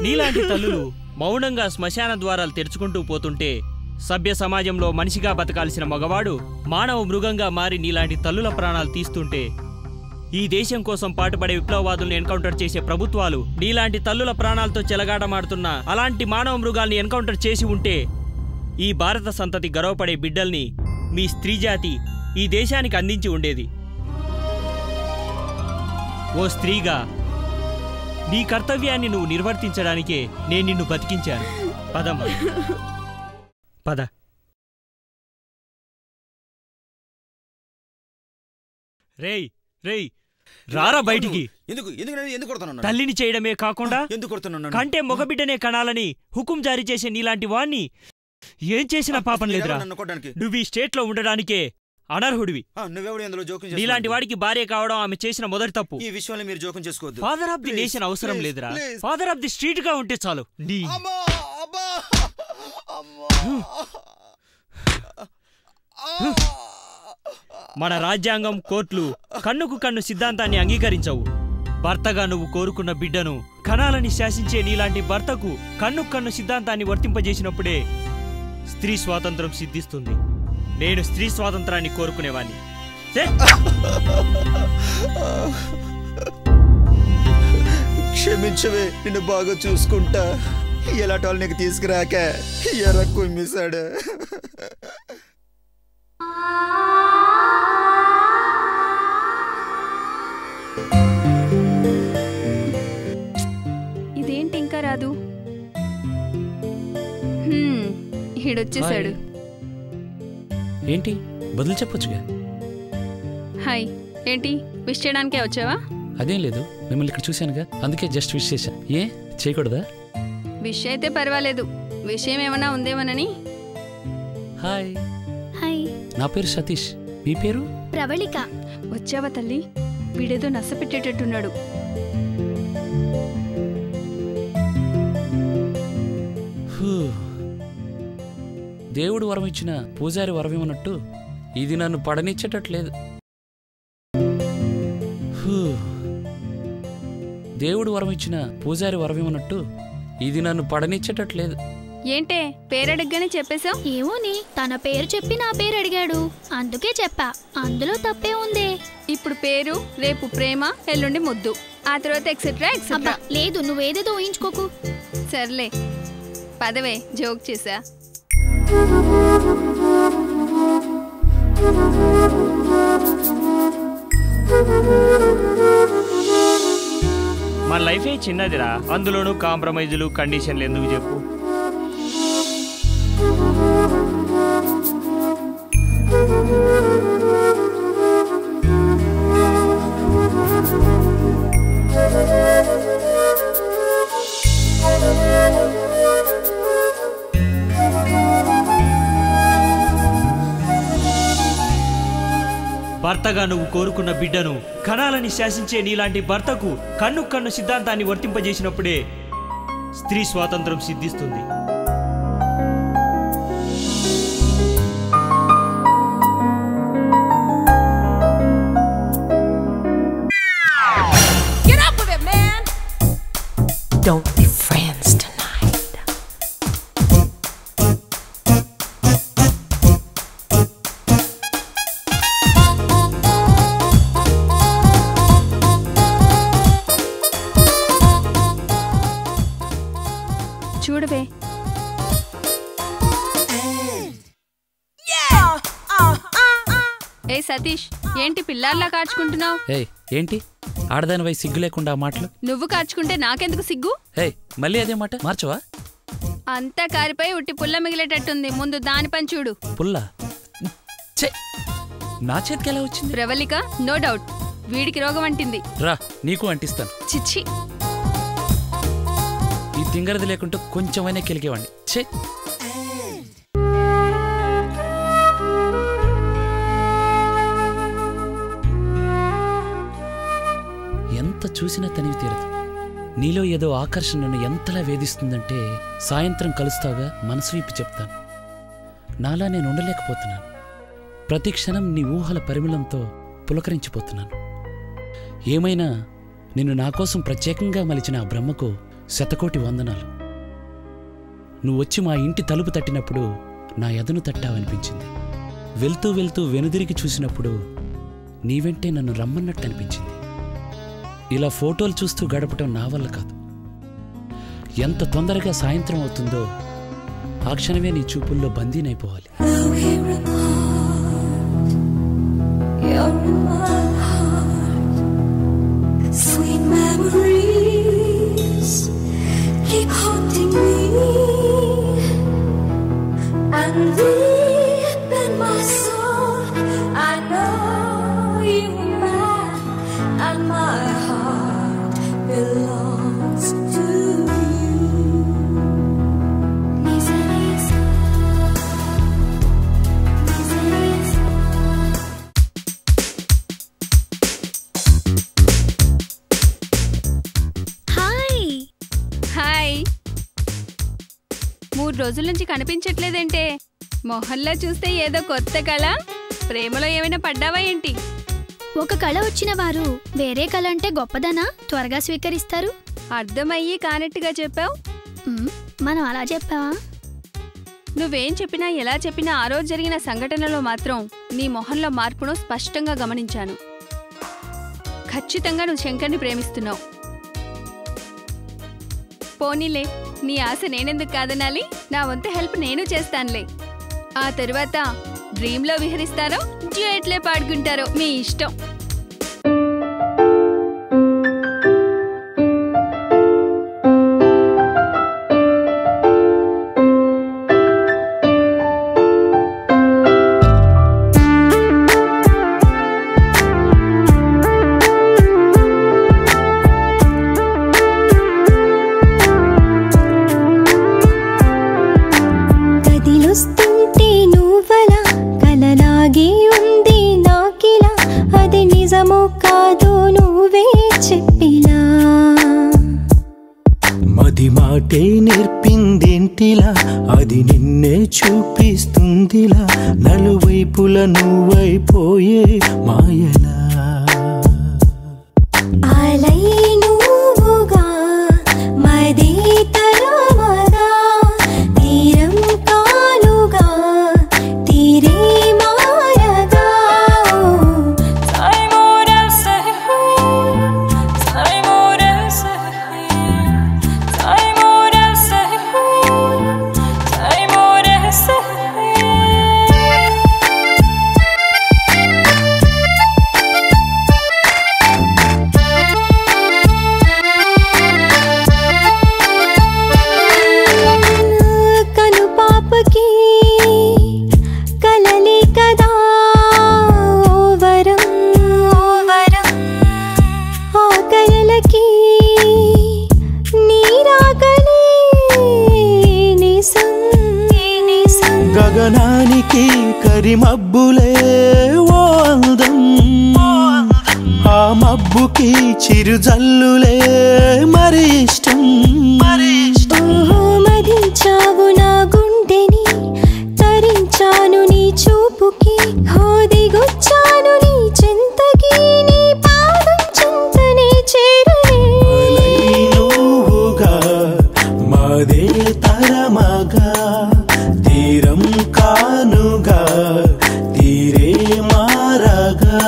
నీలాంటి తల్లులు మౌనంగా శ్మశాన ద్వారాలు తెరుచుకుంటూ పోతుంటే సభ్య సమాజంలో మనిషిగా బతకాల్సిన మగవాడు మానవ మృగంగా మారి నీలాంటి తల్లుల ప్రాణాలు తీస్తుంటే ఈ దేశం కోసం పాటుపడే విప్లవవాదుల్ని ఎన్కౌంటర్ చేసే ప్రభుత్వాలు నీలాంటి తల్లుల ప్రాణాలతో చెలగాటమాడుతున్న అలాంటి మానవ మృగాల్ని ఎన్కౌంటర్ చేసి ఉంటే ఈ భారత సంతతి గర్వపడే బిడ్డల్ని మీ స్త్రీజాతి ఈ దేశానికి అందించి ఉండేది ఓ స్త్రీగా నీ కర్తవ్యాన్ని నువ్వు నిర్వర్తించడానికే నేను నిన్ను బతికించాను పదమ్మ పద రేయ్ రేయ్ రారా బయటికి తల్లిని చేయడమే కాకుండా కంటే మగబిడ్డనే కనాలని హుకుం జారీ చేసే నీలాంటి వాణ్ణి ఏం చేసినా పాపం లేదురా నువ్వు ఈ స్టేట్ లో ఉండడానికే అనర్హుడివి నీలాంటి వాడికి భార్య కావడం ఆమె చేసిన మొదటి తప్పు ఈ విషయంలో మీరు జోక్యం చేసుకోవద్దు ఫాదర్ ఆఫ్ ది నేషన్ అవసరం లేదురా ఫాదర్ ఆఫ్ ది స్ట్రీట్ గా ఉంటే చాలు నీ మన రాజ్యాంగం కోర్టులు కన్నుకు కన్ను సిద్ధాంతాన్ని అంగీకరించవు భర్తగా నువ్వు కోరుకున్న బిడ్డను కణాలని శాసించే నీలాంటి భర్తకు కన్నుకు కన్ను సిద్ధాంతాన్ని వర్తింపజేసినప్పుడే స్త్రీ స్వాతంత్రం సిద్ధిస్తుంది నేను స్త్రీ స్వాతంత్రాన్ని కోరుకునేవాణ్ణి క్షమించవే నిన్ను బాగా చూసుకుంటా ఎలాంటి వాళ్ళు నీకు తీసుకురాక ఎర్ర కుమ్మిసాడు ఇదేంటి ఇంకా రాదు? ఈడొచ్చేసాడు. ఏంటి బదులు చెప్పొచ్చుగా. హాయ్, ఏంటి విష్ చేయడానికే వచ్చావా? అదేం లేదు, మిమ్మల్ని ఇక్కడ చూశానుగా, అందుకే జస్ట్ విష్ చేశా. ఏ చేయకూడదా? విష్ అయితే పర్వాలేదు, విషయం ఏమైనా ఉందేమోనని. హాయ్. హాయ్. నా పేరు సతీష్, మీ పేరు? ప్రవళిక. వచ్చావా తల్లి? వీడేదో నస పెట్టేటట్టున్నాడు. దేవుడు వరం ఇచ్చిన పూజారి వరం ఇవ్వనట్టు ఇది నన్ను పడనిచ్చేటట్లేదు. దేవుడు వరం ఇచ్చిన పూజారి వరం ఇవ్వనట్టు ఇది నన్ను పడనిచ్చేటట్లేదు. ఏంటే పేరడగ్గానే చెప్పేశావు? ఏమోని, తన పేరు చెప్పి నా పేరు అడిగాడు, అందుకే చెప్పా. అందులో తప్పే ఉంది. ఇప్పుడు పేరు, రేపు ప్రేమ, ఎల్లుండి ముద్దు, ఆ తర్వాత ఎక్సెట్రా ఎక్సెట్రా. లేదు, నువ్వేదేదో ఊహించుకోకు. సర్లే పదవే, జోక్ చేసా. మన లైఫే చిన్నదిరా, అందులోనూ కాంప్రమైజులు కండిషన్లు ఎందుకు చెప్పు? భర్తగా నువ్వు కోరుకున్న బిడ్డను కణాలని శాసించే నీలాంటి భర్తకు కన్ను కన్ను సిద్ధాంతాన్ని వర్తింపజేసినప్పుడే స్త్రీ స్వాతంత్రం సిద్ధిస్తుంది. Don't be friends tonight. చూడవే, ఏ సతీష్, ఏంటి పిల్లాల్లా కార్చుకుంటున్నావు? ఏయ్, ఏంటి ఆడదాని వై సిగ్గు లేకుండా మాటలు? నువ్వు కార్చుకుంటే నాకెందుకు సిగ్గు? ఏయ్, మళ్ళీ అదే మాట మార్చవా? అంతా కారిపై ఉట్టి పుల్ల మిగిలేటట్టుంది, ముందు దాని పని చూడు. పుల్ల నా చేతికి ఎలా వచ్చింది? ప్రవళిక, నో డౌట్ వీడికి రోగం అంటింది. రా, నీకు అంటిస్తాను. చిచ్చి, ఈ తింగరది లేకుంటే కొంచెమైనా కెలికేవాడిని. ఛే, ఎంత చూసినా తనివి తీరదు. నీలో ఏదో ఆకర్షణ నన్ను ఎంతలా వేధిస్తుందంటే సాయంత్రం కలుస్తావుగా మనసు విప్పి చెప్తాను. నాలా నేను ఉండలేకపోతున్నాను. ప్రతి క్షణం నీ ఊహల పరిమళంతో పులకరించిపోతున్నాను. ఏమైనా నిన్ను నా కోసం ప్రత్యేకంగా మలిచిన ఆ బ్రహ్మకు శతకోటి వందనాలు. నువ్వొచ్చి మా ఇంటి తలుపు తట్టినప్పుడు నా ఎదను తట్టావనిపించింది. వెళ్తూ వెళ్తూ వెనుదిరిగి చూసినప్పుడు నీ వెంటే నన్ను రమ్మన్నట్టు అనిపించింది. ఇలా ఫోటోలు చూస్తూ గడపటం నా వల్ల కాదు. ఎంత తొందరగా సాయంత్రం అవుతుందో ఆ క్షణమే నీ చూపుల్లో బందీనైపోవాలి. హాయ్, 3 రోజుల నుంచి కనిపించట్లేదేంటే? మొహల్లా చూస్తే ఏదో కొత్త కళ. ప్రేమలో ఏమైనా పడ్డావా ఏంటి? ఒక కళ వచ్చిన వారు వేరే కళ అంటే గొప్పదనా త్వరగా స్వీకరిస్తారు. అర్థమయ్యి కానట్టుగా చెప్పావు. మనం అలా చెప్పావా? నువ్వేం చెప్పినా ఎలా చెప్పినా ఆ రోజు జరిగిన సంఘటనలో మాత్రం నీ మొహంలో మార్పును స్పష్టంగా గమనించాను. ఖచ్చితంగా నువ్వు శంకర్ని ప్రేమిస్తున్నావు. పోనీలే, నీ ఆశ నేనెందుకు కాదనాలి? నా వంతు హెల్ప్ నేను చేస్తానులే. ఆ తరువాత డ్రీమ్ లో విహరిస్తారో డ్యూయెట్లే పాడుకుంటారో మీ ఇష్టం. మాటే నేర్పిందేంటిలా అది నిన్నే చూపిస్తుందిలా నలువైపుల నువ్వైపోయే మాయలా అలై నువ్వుగా మదే తరమగా తీరం కాలుగా తీరే మారగా గగనానికి కరిమబ్బులే ఓ అందం ఆ మబ్బుకి చిరుజల్లులే మరి ఇష్టం మదించావు నా గుండెని తరించాను నీ చూపుకి హోదిగొచ్చాను నీ చింతకి నీ పాదం చింతనే చేరునే నువ్వుగా మాదే తరమగా తీరం కానుగా తీరే మారగా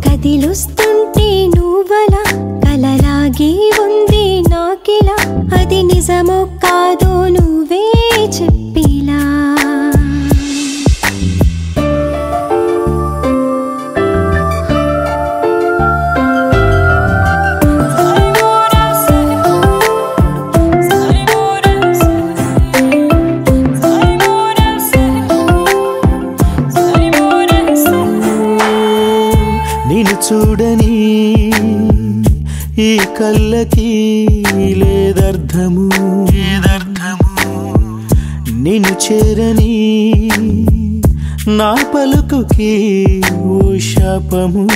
కదిలుస్తుంటే నువ్వలా కలలాగే ఉంది నాకిలా అది నిజమో కాదో నువ్వే చెప్పిలా చూడని ఈ కళ్ళకి లేదర్థము నిన్ను చేరని నా పలుకుకి ఓ శాపము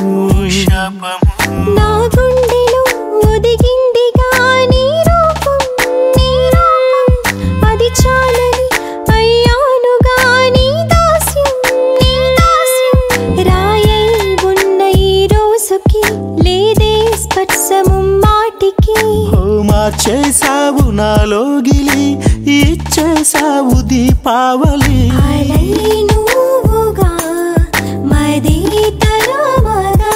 నా గుండెలో ఒదిగిందిగా నీ రూపం అది చాలని అయ్యానుగా నీ దాస్యం రాయై ఉన్న ఈ రోజుకి లేదే స్పర్శము మాటికి మార్చేసావు నాలోగిలి ఇచ్చేసావు దీపావళి అలై నువ్వుగా మదే తరమగా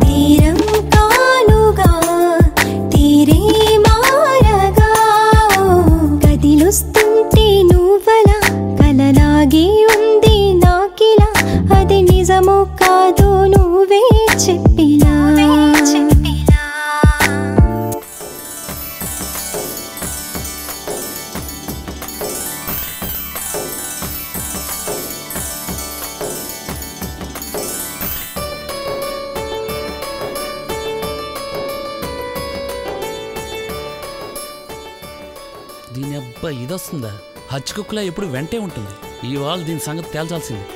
తీరం కానుగా తీరే మారగా కదిలుస్తుంటే నువ్వలా కలలాగే ఉంది నాకిలా అది నిజమో కాదో నువ్వే చెప్పిలా దీని అబ్బా ఇదొస్తుందా హచ్చుకుక్కులా ఎప్పుడు వెంటే ఉంటుంది ఇవాళ దీని సంగతి తేల్చాల్సింది.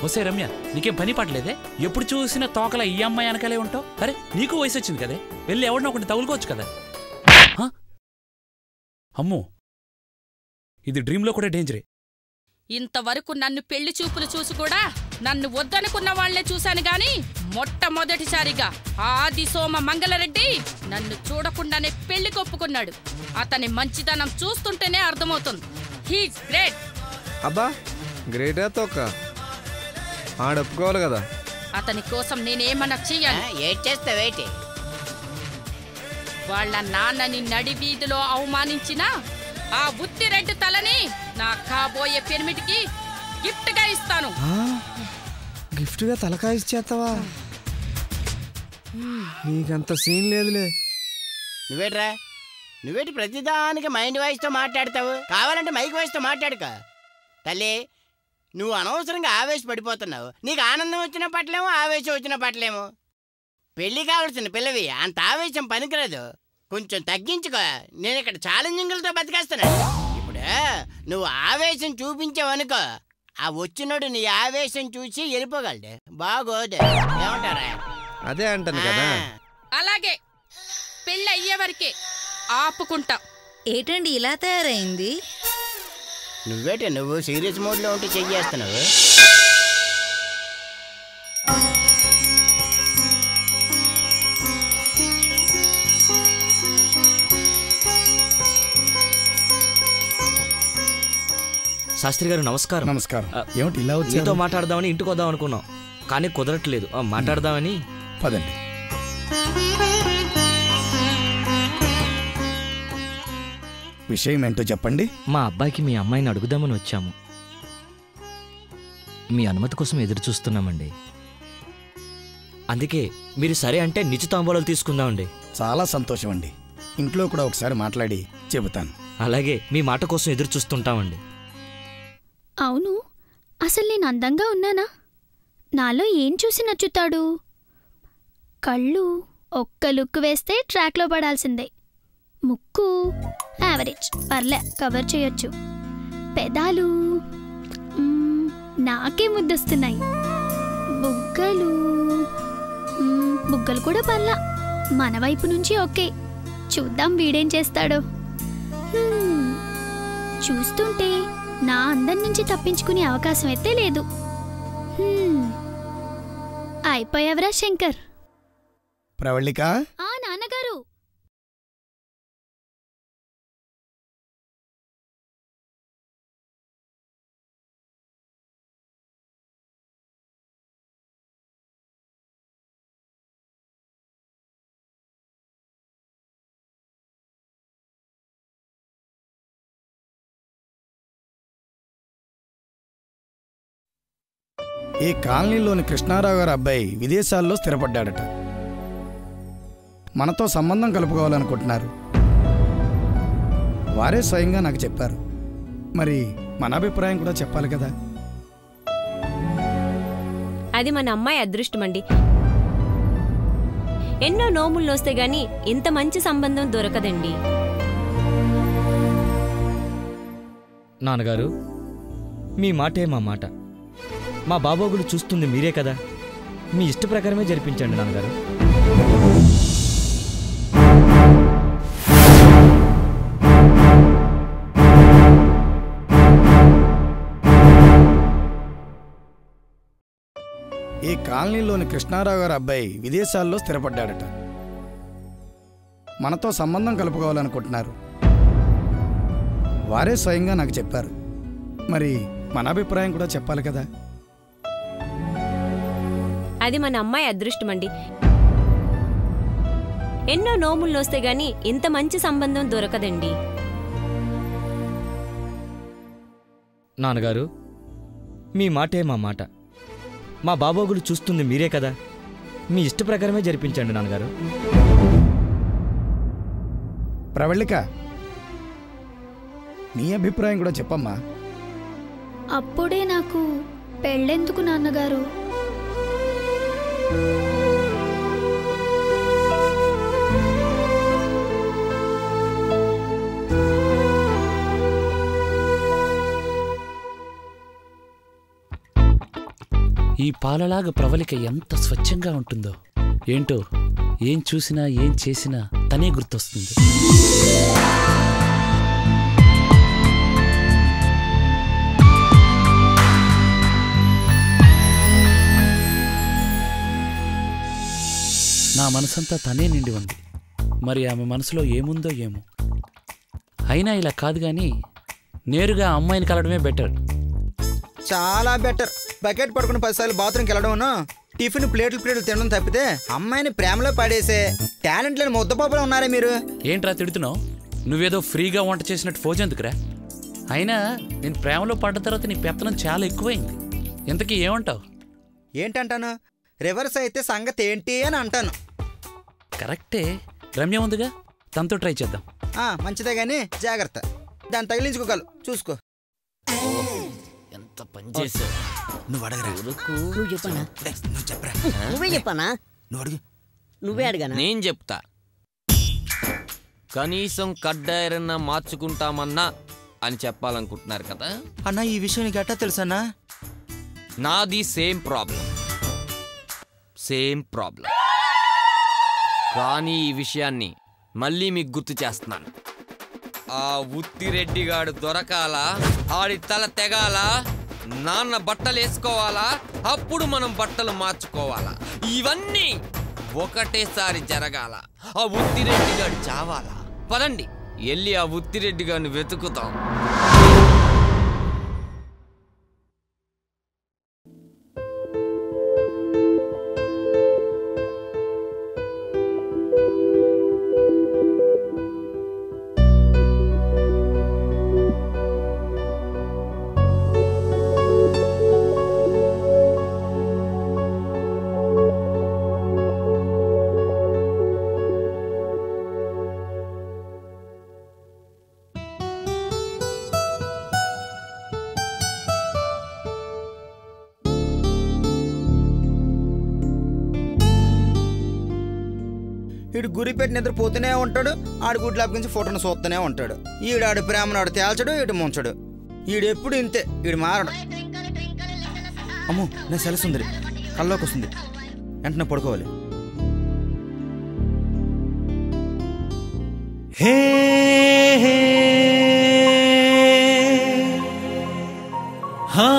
వసే రమ్య నీకేం పని పడలేదే ఎప్పుడు చూసినా తోకల ఈ అమ్మాయి వెనకాలే ఉంటావు. అరే నీకు వయసు వచ్చింది కదే వెళ్ళి ఎవరినో ఒకటి తగులుకోవచ్చు కదా. అమ్మో ఇది డ్రీమ్లో కూడా డేంజరే. ఇంతవరకు నన్ను పెళ్లి చూపులు చూసి కూడా నన్ను వద్దనుకున్న వాళ్లే చూశాను గాని మొట్టమొదటిసారిగా ఆది సోమ మంగళరెడ్డి నన్ను చూడకుండానే పెళ్లి కొప్పుకున్నాడు. అతని మంచితనం చూస్తుంటేనే అర్థమవుతుంది. He's great. అబ్బా గ్రేట్ తోక ఆడొప్పుకోవాలి కదా. అతని కోసం నేనేమన్నా చెయ్యాలి. ఏడ్ చేస్తావేటి? వాళ్ళ నాన్నని నడి వీధిలో అవమానించిన ఆ బుత్తిరెడ్డి తలని నా కాబోయే పెనిమిటికి గిఫ్ట్ గా ఇస్తాను. గిఫ్ట్గా తలకాయ ఇచ్చేస్తావా? నీకంత సీన్ లేదులే. నువ్వేటి ప్రతిదానికి మైండ్ వాయిస్తో మాట్లాడతావు? కావాలంటే మైక్ వాయిస్తో మాట్లాడుక. తల్లి, నువ్వు అనవసరంగా ఆవేశపడిపోతున్నావు. నీకు ఆనందం వచ్చిన పట్లేమో, ఆవేశం వచ్చిన పట్లేమో. పెళ్లి కావాల్సిన పిల్లవి, అంత ఆవేశం పనికిరాదు. కొంచెం తగ్గించుకో. నేను ఇక్కడ ఛాలెంజింగ్లతో బతికేస్తున్నాను. ఇప్పుడు నువ్వు ఆవేశం చూపించావనుకో, ఆ వచ్చినోడు నీ ఆవేశం చూసి వెళ్ళిపోగలడు. బాగోదు. ఏమంటారా? అదే అంటాను కదా. అలాగే పెళ్ళి అయ్యే వరకే ఆపుకుంటా. ఏంటండి ఇలా తయారైంది? నువ్వు సీరియస్ మోడ్లో ఉంటే చెయ్యేస్తున్నావు. శాస్త్రి గారు నమస్కారం. నమస్కారం. ఏమిటి ఇలా వచ్చారు? మీతో మాట్లాడదామని ఇంటికి వద్దాం అనుకున్నాం, కానీ కుదరట్లేదు. మాట్లాడదామని. పదండి. విషయం ఏంటో చెప్పండి. మా అబ్బాయికి మీ అమ్మాయిని అడుగుదామని వచ్చాము. మీ అనుమతి కోసం ఎదురు చూస్తున్నామండి. అందుకే మీరు సరే అంటే నిశ్చితాంబూలాలు తీసుకుందామండి. చాలా సంతోషం అండి. ఇంట్లో కూడా ఒకసారి మాట్లాడి చెబుతాను. అలాగే మీ మాట కోసం ఎదురు చూస్తుంటామండి. అవును, అసలు నేను అందంగా ఉన్నానా? నాలో ఏం చూసి నచ్చుతాడు? కళ్ళు ఒక్క లుక్ వేస్తే ట్రాక్లో పడాల్సిందే. ముక్కు యావరేజ్, పర్లే, కవర్ చేయొచ్చు. పెదాలు నాకే ముద్దొస్తున్నాయి. బుగ్గలు కూడా పర్లా, మన వైపు నుంచి ఓకే. చూద్దాం వీడేం చేస్తాడో. చూస్తుంటే నా అందం నుంచి తప్పించుకునే అవకాశం అయితే లేదు. అయిపోయావరా శంకర్? ప్రవళిక. నాన్నగారు. ఈ కాలనీలోని కృష్ణారావు గారి అబ్బాయి విదేశాల్లో స్థిరపడ్డాడట. మనతో సంబంధం కలుపుకోవాలనుకుంటున్నారు. వారే స్వయంగా నాకు చెప్పారు. మరి మన అభిప్రాయం కూడా చెప్పాలి కదా. అది మన అమ్మాయి అదృష్టమండి. ఎన్నో నోములు వస్తే గాని ఇంత మంచి సంబంధం దొరకదండి. నాన్నగారు, మీ మాటే మా మాట. మా బాబోగులు చూస్తుంది మీరే కదా. మీ ఇష్ట ప్రకారమే జరిపించండి నాన్నగారు. ఈ కాలనీలోని కృష్ణారావు గారి అబ్బాయి విదేశాల్లో స్థిరపడ్డాడట. మనతో సంబంధం కలుపుకోవాలనుకుంటున్నారు. వారే స్వయంగా నాకు చెప్పారు. మరి మన అభిప్రాయం కూడా చెప్పాలి కదా. అది మన అమ్మాయి అదృష్టమండి. ఎన్నో నోములు వస్తే గాని ఇంత మంచి సంబంధం దొరకదండి. నాన్నగారు, మీ మాటే మా మాట. మా బాబోగులు చూస్తుంది మీరే కదా. మీ ఇష్ట ప్రకారమే జరిపించండి నాన్నగారు. ప్రవళిక, నీ అభిప్రాయం కూడా చెప్పమ్మా. అప్పుడే నాకు పెళ్ళెందుకు నాన్నగారు? ఈ పాలలాగా ప్రవళిక ఎంత స్వచ్ఛంగా ఉంటుందో ఏంటో. ఏం చూసినా ఏం చేసినా తనే గుర్తొస్తుంది. నా మనసంతా తనే నిండి ఉంది. మరి ఆమె మనసులో ఏముందో ఏమో. అయినా ఇలా కాదు గాని నేరుగా అమ్మాయిని కలవడమే బెటర్. చాలా బెటర్. బకెట్ పడుకుని 10 సార్లు బాత్రూమ్కి వెళ్ళడం, టిఫిన్ ప్లేట్లు తినడం తప్పితే అమ్మాయిని ప్రేమలో పడేసే టాలెంట్ లేని ముద్దపాపలో ఉన్నారా మీరు? ఏంట్రా తిడుతున్నావు? నువ్వేదో ఫ్రీగా వంట చేసినట్టు ఫోజెందుకురా? అయినా నేను ప్రేమలో పడ్డ తర్వాత నీ పెత్తనం చాలా ఎక్కువైంది. ఇంతకీ ఏమంటావు? ఏంటంటాను? రివర్స్ అయితే సంగతి ఏంటి అని అంటాను. కరెక్టే. రమ్య ఉందిగా, తనతో ట్రై చేద్దాం. మంచిదే గానీ జాగ్రత్త, దాన్ని తగిలించుకోగలవు చూసుకో. ఎంత పని చేసావు. నువ్వు అడగరా? నువ్వు చెప్పనా? నువ్వు చెప్పరా? నువ్వే చెప్పనా? నువ్వు అడుగు. నువ్వే అడగనా? నేను చెప్తా. కనీసం కడ్డాయరన్నా మార్చుకుంటామన్నా అని చెప్పాలనుకుంటున్నారు కదా అన్నా. ఈ విషయం నీకు ఎట్టా తెలుసన్నా? నాది సేమ్ ప్రాబ్లం. కానీ ఈ విషయాన్ని మళ్ళీ మీకు గుర్తు చేస్తున్నాను. ఆ ఉత్తిరెడ్డిగాడు దొరకాలా, ఆడి తల తెగాలా, నాన్న బట్టలు వేసుకోవాలా, అప్పుడు మనం బట్టలు మార్చుకోవాలా. ఇవన్నీ ఒకటేసారి జరగాల. ఆ ఉత్తిరెడ్డిగాడు చావాలా. పదండి వెళ్ళి ఆ ఉత్తిరెడ్డిగాడిని వెతుకుతాం. ఈడు గురి పెట్టి నిద్రపోతూనే ఉంటాడు, ఆడు గుడ్లాపు నుంచి ఫోటోను చూస్తూనే ఉంటాడు. ఈడాడు ప్రేమనాడు తేల్చడు, ఇటు ముంచడు. ఈడెప్పుడు ఇంతే, ఈడు మారడు. అమ్మో నా సెలసుందరి కల్లోకి వస్తుంది, వెంటనే పడుకోవాలి. హే హా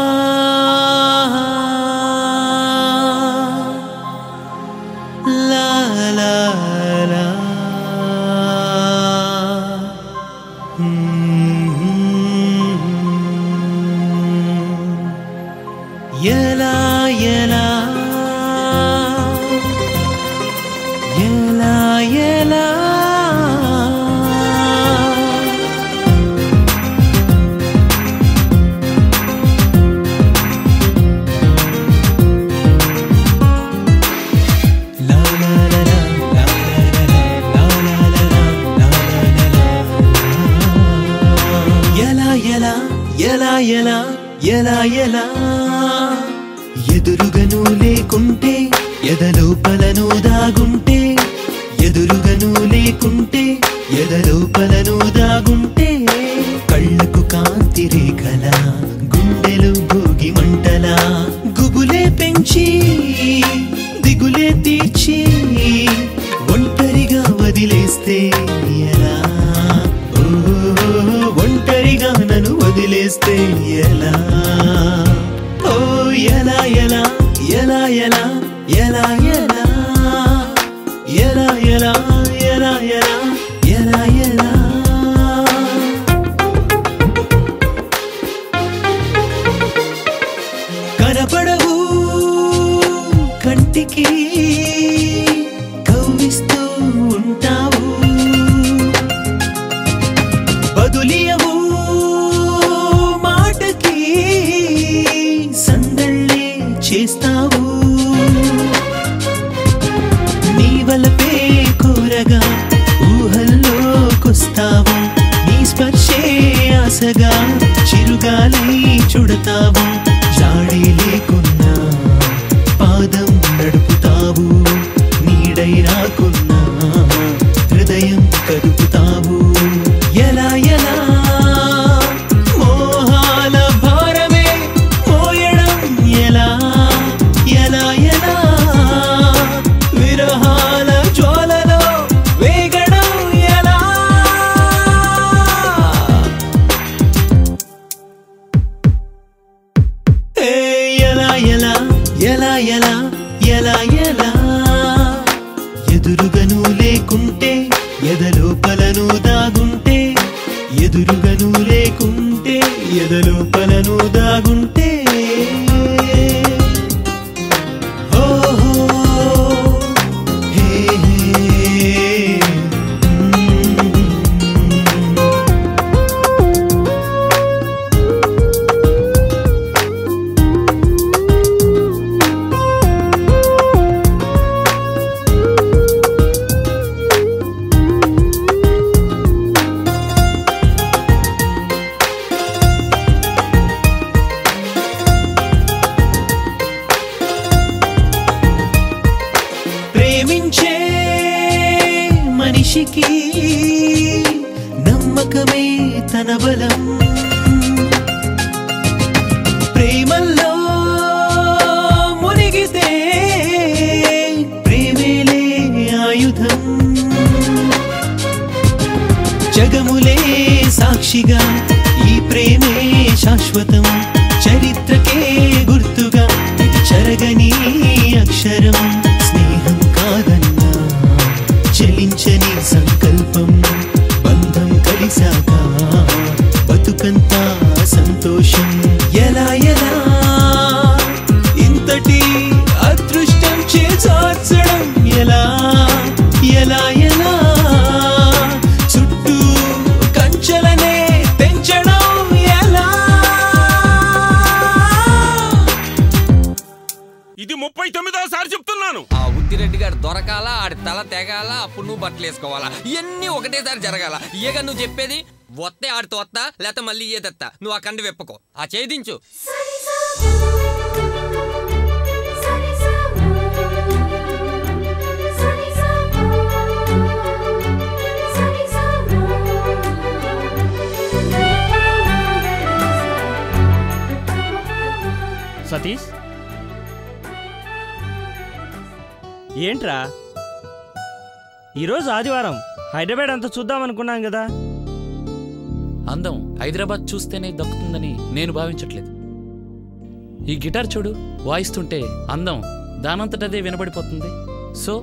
ఎలా ఎదురుగను లేకుంటే ఎదలోపలను దాగుంటే, ఎదురుగను లేకుంటే ఎదలోపలను దాగుంటే, కళ్ళకు కాంతి రేఖల గుండెలు భోగి మంటల గుబులే పెంచి దిగులే తీర్చి ఒంటరిగా వదిలేస్తే ఎలా, ఒంటరిగా నన్ను వదిలేస్తే ఎలా, ఓ ఎలా ఎలా ఎలా ఎలా ఎలా ఎలా ఎలా ఎలా ఎలా ఎలా ఎలా ఎలా కనపడవు కంటికి కవ్విస్తూ ఉంటావు, బదులియవు మాటకి సందళ్ళే చేస్తావు, నీ వలపే కోరగా ఊహల్లోకొస్తావు, నీ స్పర్శే ఆశగా చిరుగాలై చుడతావు, జాడి లేకున్నా పాదం నడుపుతావు, నీడై రాకున్నా హృదయం కదుపుతావు, ఎలా ఎలా మోహాల భారమే మోయడం ఎలా, ఎలా ఎలా విరహాల జ్వాలలో వేగడం ఎలా, ఎలా ఎలా ఎలా ఎలా ఎలా ఎలా ఎదురుగను లేకుంటే ఎదలోపలను దాగుంటే, ఎదురుగను లేకుంటే ఎదలోపలను దాగుంటే, ఓహో హే హే నమ్మకమే తన బలం ప్రేమల్లో మునిగితే ప్రేమేలే ఆయుధం జగములే సాక్షిగా ఈ ప్రేమే శాశ్వతం చరిత్రకే గుర్తుగా ఇది చెరగని అక్షరం స్నేహం కాదన్నా చలించని సంకల్పం బంధం కలిసాక బతుకంతా సంతోషం ఎలా ఎలా ఇంతటి అదృష్టం చేర్చడం ఎలా ఎలా ఎలా చుట్టూ కంచెలనే పెంచడం ఎలా ఇది 39సారి చెప్తున్నాను. ఆ ఉత్తిరెడ్డి గారు దొరకాల ఆడి తల తెగాల అప్పుడు నువ్వు బట్టలు వేసుకోవాలా ఇవన్నీ ఒకటేసారి జరగాల ఏగా నువ్వు చెప్పేది వస్తే ఆడితో వస్తా లేకపోతే మళ్ళీ ఏదెత్తా నువ్వు ఆ కండి వెప్పకో ఆ చేయించు సతీష్ ఏంట్రా ఈరోజు ఆదివారం హైదరాబాద్ అంతా చూద్దాం అనుకున్నాం కదా. అందం హైదరాబాద్ చూస్తేనే దక్కుతుందని నేను భావించట్లేదు. ఈ గిటార్ చూడు, వాయిస్తుంటే అందం దానంతటదే వినబడిపోతుంది. సో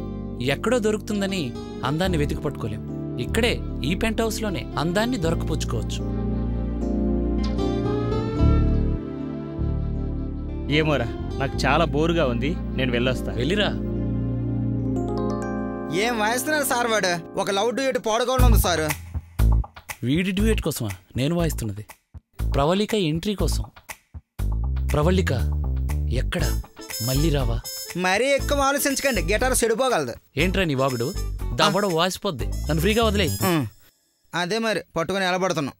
ఎక్కడో దొరుకుతుందని అందాన్ని వెతికి పట్టుకోలేం. ఇక్కడే ఈ పెంట్ హౌస్లోనే అందాన్ని దొరకపుచ్చుకోవచ్చు. ఏమోరా, నాకు చాలా బోరుగా ఉంది, నేను వెళ్ళొస్తా. వెళ్ళిరా. ఏం వాయిస్తున్నారు సార్? వాడు ఒక లవ్ డ్యూయట్ పాడుకోవడం ఉంది సార్. వీడి డ్యూయట్ కోసమా నేను వాయిస్తున్నది? ప్రవళిక ఎంట్రీ కోసం. ప్రవళిక ఎక్కడ? మళ్ళీ రావా? మరీ ఎక్కువ ఆలోచించకండి, గిటార్ చెడిపోగలదు. ఏంట్రా నీ వాగుడు? దాబడ వాసిపోద్ది, నన్ను ఫ్రీగా వదిలే. అదే మరి పట్టుకుని నిలబడుతున్నాం.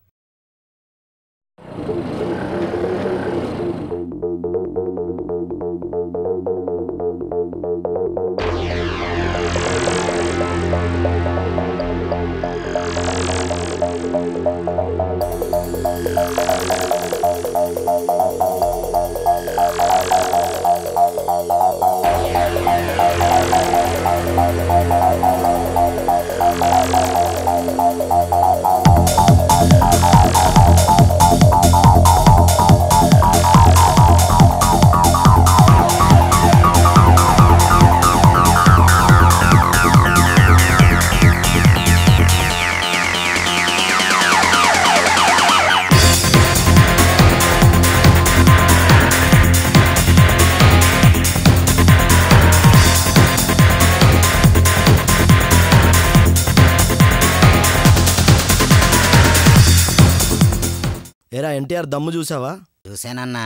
ఏరా ఎన్టీఆర్ దమ్ము చూసావా? చూసానన్నా,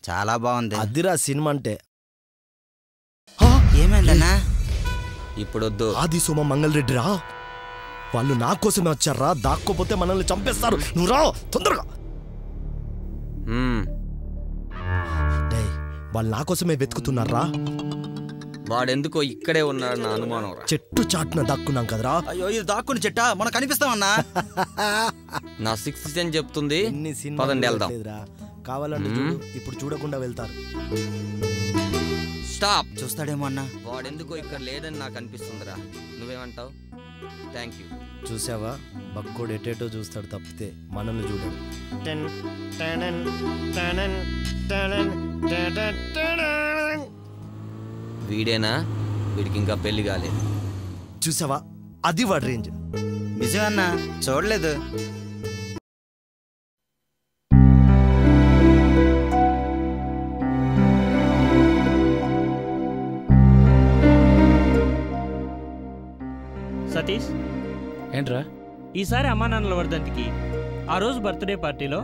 చాలా బాగుంది. అదిరా సినిమా అంటే. ఏమైందన్నా? ఇప్పుడొద్దు. ఆది సోమ మంగళరెడ్డి రా, వాళ్ళు నా కోసమే వచ్చారా, దాక్కోపోతే మనల్ని చంపేస్తారు. నువ్వు రా తొందరగా. వాళ్ళు నా కోసమే వెతుకుతున్నారా? వాడెందుకో ఇక్కడే ఉన్నాడు నా అనుమానం. చెట్టు చాటున దాక్కున్నాం కదరా. అయ్యో, ఇది దాక్కుని చెట్టా? మనకు కనిపిస్తామన్నా. నా 6th సెన్స్ చెప్తుంది. పదండి వెళ్దాం. కావాలంటే చూడు, ఇప్పుడు చూడకుండా వెళ్తారు. స్టాప్. చూస్తాడేమో అన్నా. వాడెందుకో ఇక్కడ లేదని నాకు అనిపిస్తుందిరా. నువ్వేమంటావు? Thank you. చూసావా, బక్కోడు ఎటేటో చూస్తాడు తప్పితే మనల్ని చూడాడు. వీడేనా? వీడికి ఇంకా పెళ్లి కాలేదు. చూసావా, అది వాడి రేంజ్. నిజమన్నా, చూడలేదు. సతీష్, ఏంట్రా? ఈసారి అమ్మా నాన్నల వర్ధంతికి ఆ రోజు బర్త్డే పార్టీలో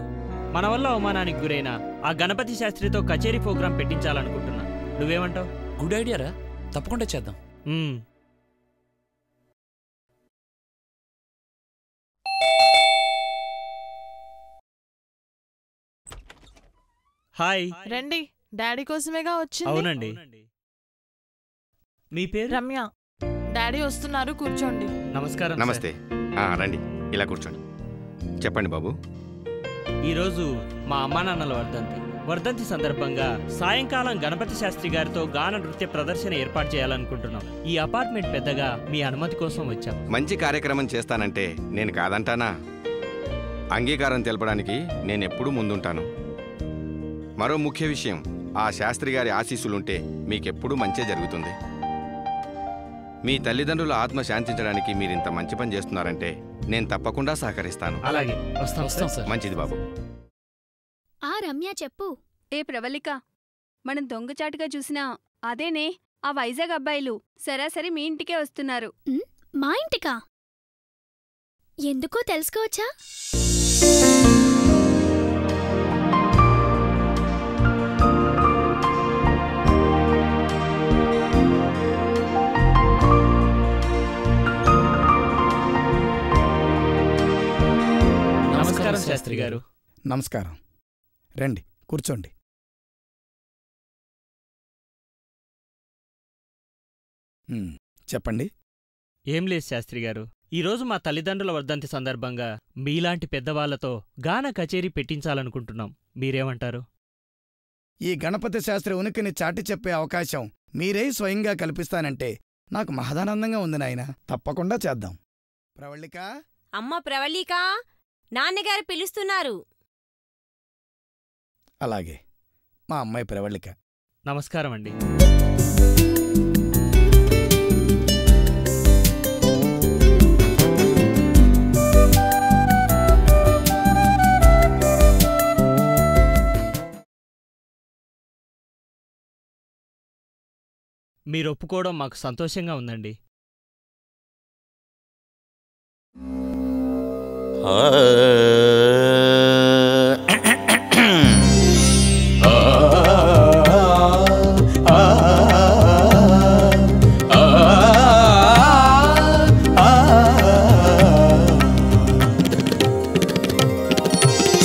మన వల్ల అవమానానికి గురైన ఆ గణపతి శాస్త్రితో కచేరీ ప్రోగ్రాం పెట్టించాలనుకుంటున్నా. నువ్వేమంటావు? గుడ్ ఐడియా రా, తప్పకుండా చేద్దాం. హాయ్. రండి, డాడీ కోసమేగా వచ్చింది. అవునండి. మీ పేరు? రమ్య. డాడీ డాడీ వస్తున్నారు, కూర్చోండి. నమస్కారం. నమస్తే. రండి, ఇలా కూర్చోండి. చెప్పండి బాబు. ఈరోజు మా అమ్మా నాన్నల వర్ధంతి సందర్భంగా సాయంకాలం గణపతి శాస్త్రి గారితో గాన నృత్య ప్రదర్శన ఏర్పాటు చేయాలనుకుంటున్నాం. ఈ అపార్ట్మెంట్ పెద్దగా మీ అనుమతి కోసం వచ్చాం. మంచి కార్యక్రమం చేస్తానంటే నేను కాదంటానా? అంగీకారం తెలపడానికి నేనెప్పుడూ ముందుంటాను. మరో ముఖ్య విషయం, ఆ శాస్త్రి గారి ఆశీస్సులుంటే మీకెప్పుడూ మంచే జరుగుతుంది. మీ తల్లిదండ్రుల ఆత్మ శాంతించడానికి మీరింత మంచి పని చేస్తున్నారంటే నేను తప్పకుండా సహకరిస్తాను. అలాగే, వస్తాం సార్. మంచిది బాబు. రమ్య చెప్పు. ఏ ప్రవళిక, మనం దొంగచాటుగా చూసినా అదేనే ఆ వైజాగ్ అబ్బాయిలు సరాసరి మీ ఇంటికే వస్తున్నారు. మా ఇంటికా? ఎందుకో తెలుసుకోవచ్చా? నమస్కారం శాస్త్రి గారు. నమస్కారం. రండి, కూర్చోండి. చెప్పండి. ఏం లేదు శాస్త్రి గారు, ఈరోజు మా తల్లిదండ్రుల వర్ధంతి సందర్భంగా మీలాంటి పెద్దవాళ్లతో గాన కచేరీ పెట్టించాలనుకుంటున్నాం. మీరేమంటారు? ఈ గణపతి శాస్త్రి ఉనికిని చాటి చెప్పే అవకాశం మీరే స్వయంగా కల్పిస్తానంటే నాకు మహదానందంగా ఉంది నాయన. తప్పకుండా చేద్దాం. ప్రవళిక, అమ్మ ప్రవళిక, నాన్నగారు పిలుస్తున్నారు. అలాగే, మా అమ్మాయి ప్రవళిక. నమస్కారం అండి. మీరు ఒప్పుకోవడం మాకు సంతోషంగా ఉందండి.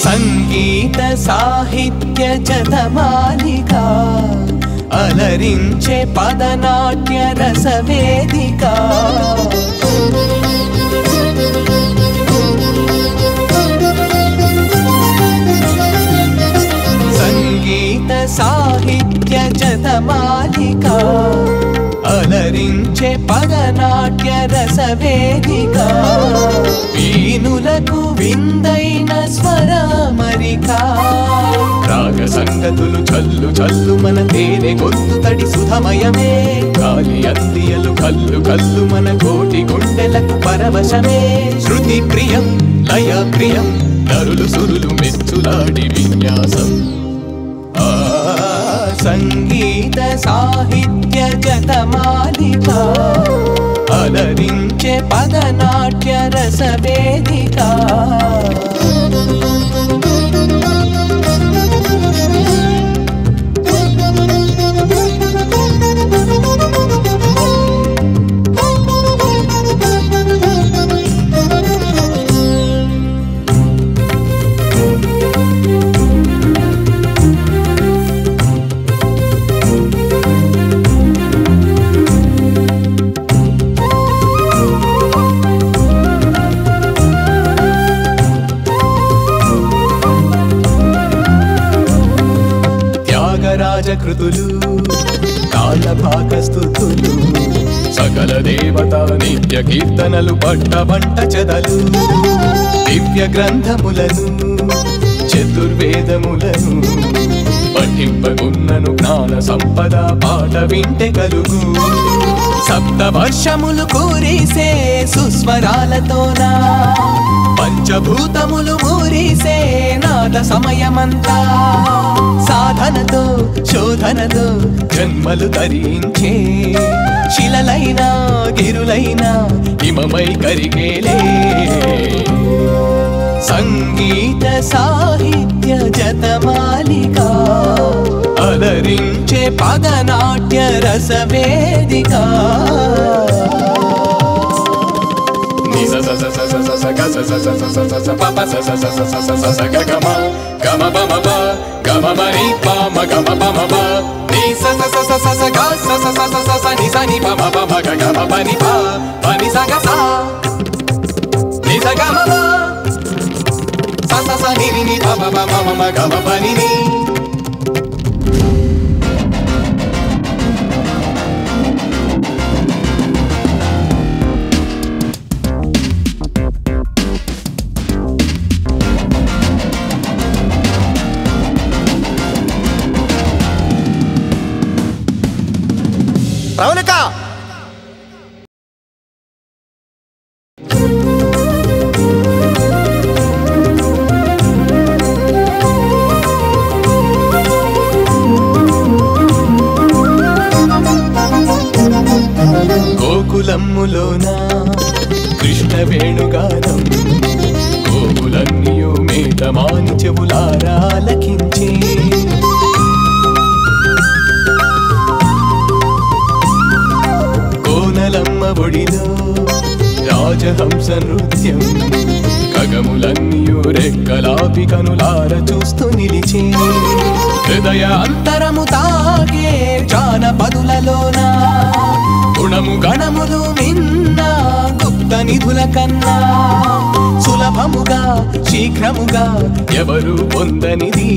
సంగీత సాహిత్య జతమాలిక అలరించే పదనాట్య రసవేదిక సంగీత సాహిత్య జతమాలిక అలరించే పదనాట్య రసవేదిక వీణులకు విందైన స్వరమరిక రాగ సంగతులు చల్లు చల్లు మన తేనె గొంతు తడి సుధమయమే గాలి అందియలు కల్లు కల్లు మన కోటి గుండెలకు పరవశమే శృతి ప్రియం లయ ప్రియం నరులు సురులు మెచ్చులాడి విన్యాసం సంగీత సాహిత్య జతమాలిక అలరించే పదనాట్య రసవేదిక కృతులు కాలభాగస్తుతులు సకల దేవతా నిత్య కీర్తనలు పట్టబంట చెదలు దివ్య గ్రంథములను చతుర్వేదములను పఠింపగున్నను జ్ఞాన సంపద పాట వింటే కలుగు సప్త వర్షములు కూరిసే సుస్వరాలతోనా పంచభూతములు మూరిసే నాద సమయమంతా సాధనతో శోధనతో జన్మలు ధరించే శిలలైనా గిరులైనా హిమమై కరిగేలే సంగీత సాహిత్య జతమాలిక అలరించే పదనాట్య రసవేదిక గమ బమ బ గమ బని పమ గమ బమ బ నీ స స స స స గ స స స స స ని స ని ప మ ప మ గ గ మ ప ని స గ స ని స గ మ మ స స స ని ని ని ప ప మ మ మ గ మ ప ని ని. ప్రవళిక గోకులమ్ములోన కృష్ణ వేణుగానం గోకులన్నీయు మేతమాని చెవులారా ఆలకించే కోనలమ్మ ఒడిలో రాజహంస నృత్యం ఖగములన్నీయు రెక్కలాపి కనులార చూస్తూ నిలిచే హృదయ అంతరము తాగే జానపదులలోన గుణము గణములు విన్న గుప్త నిధుల కన్నా సులభముగా శీఘ్రముగా ఎవరు పొందనిది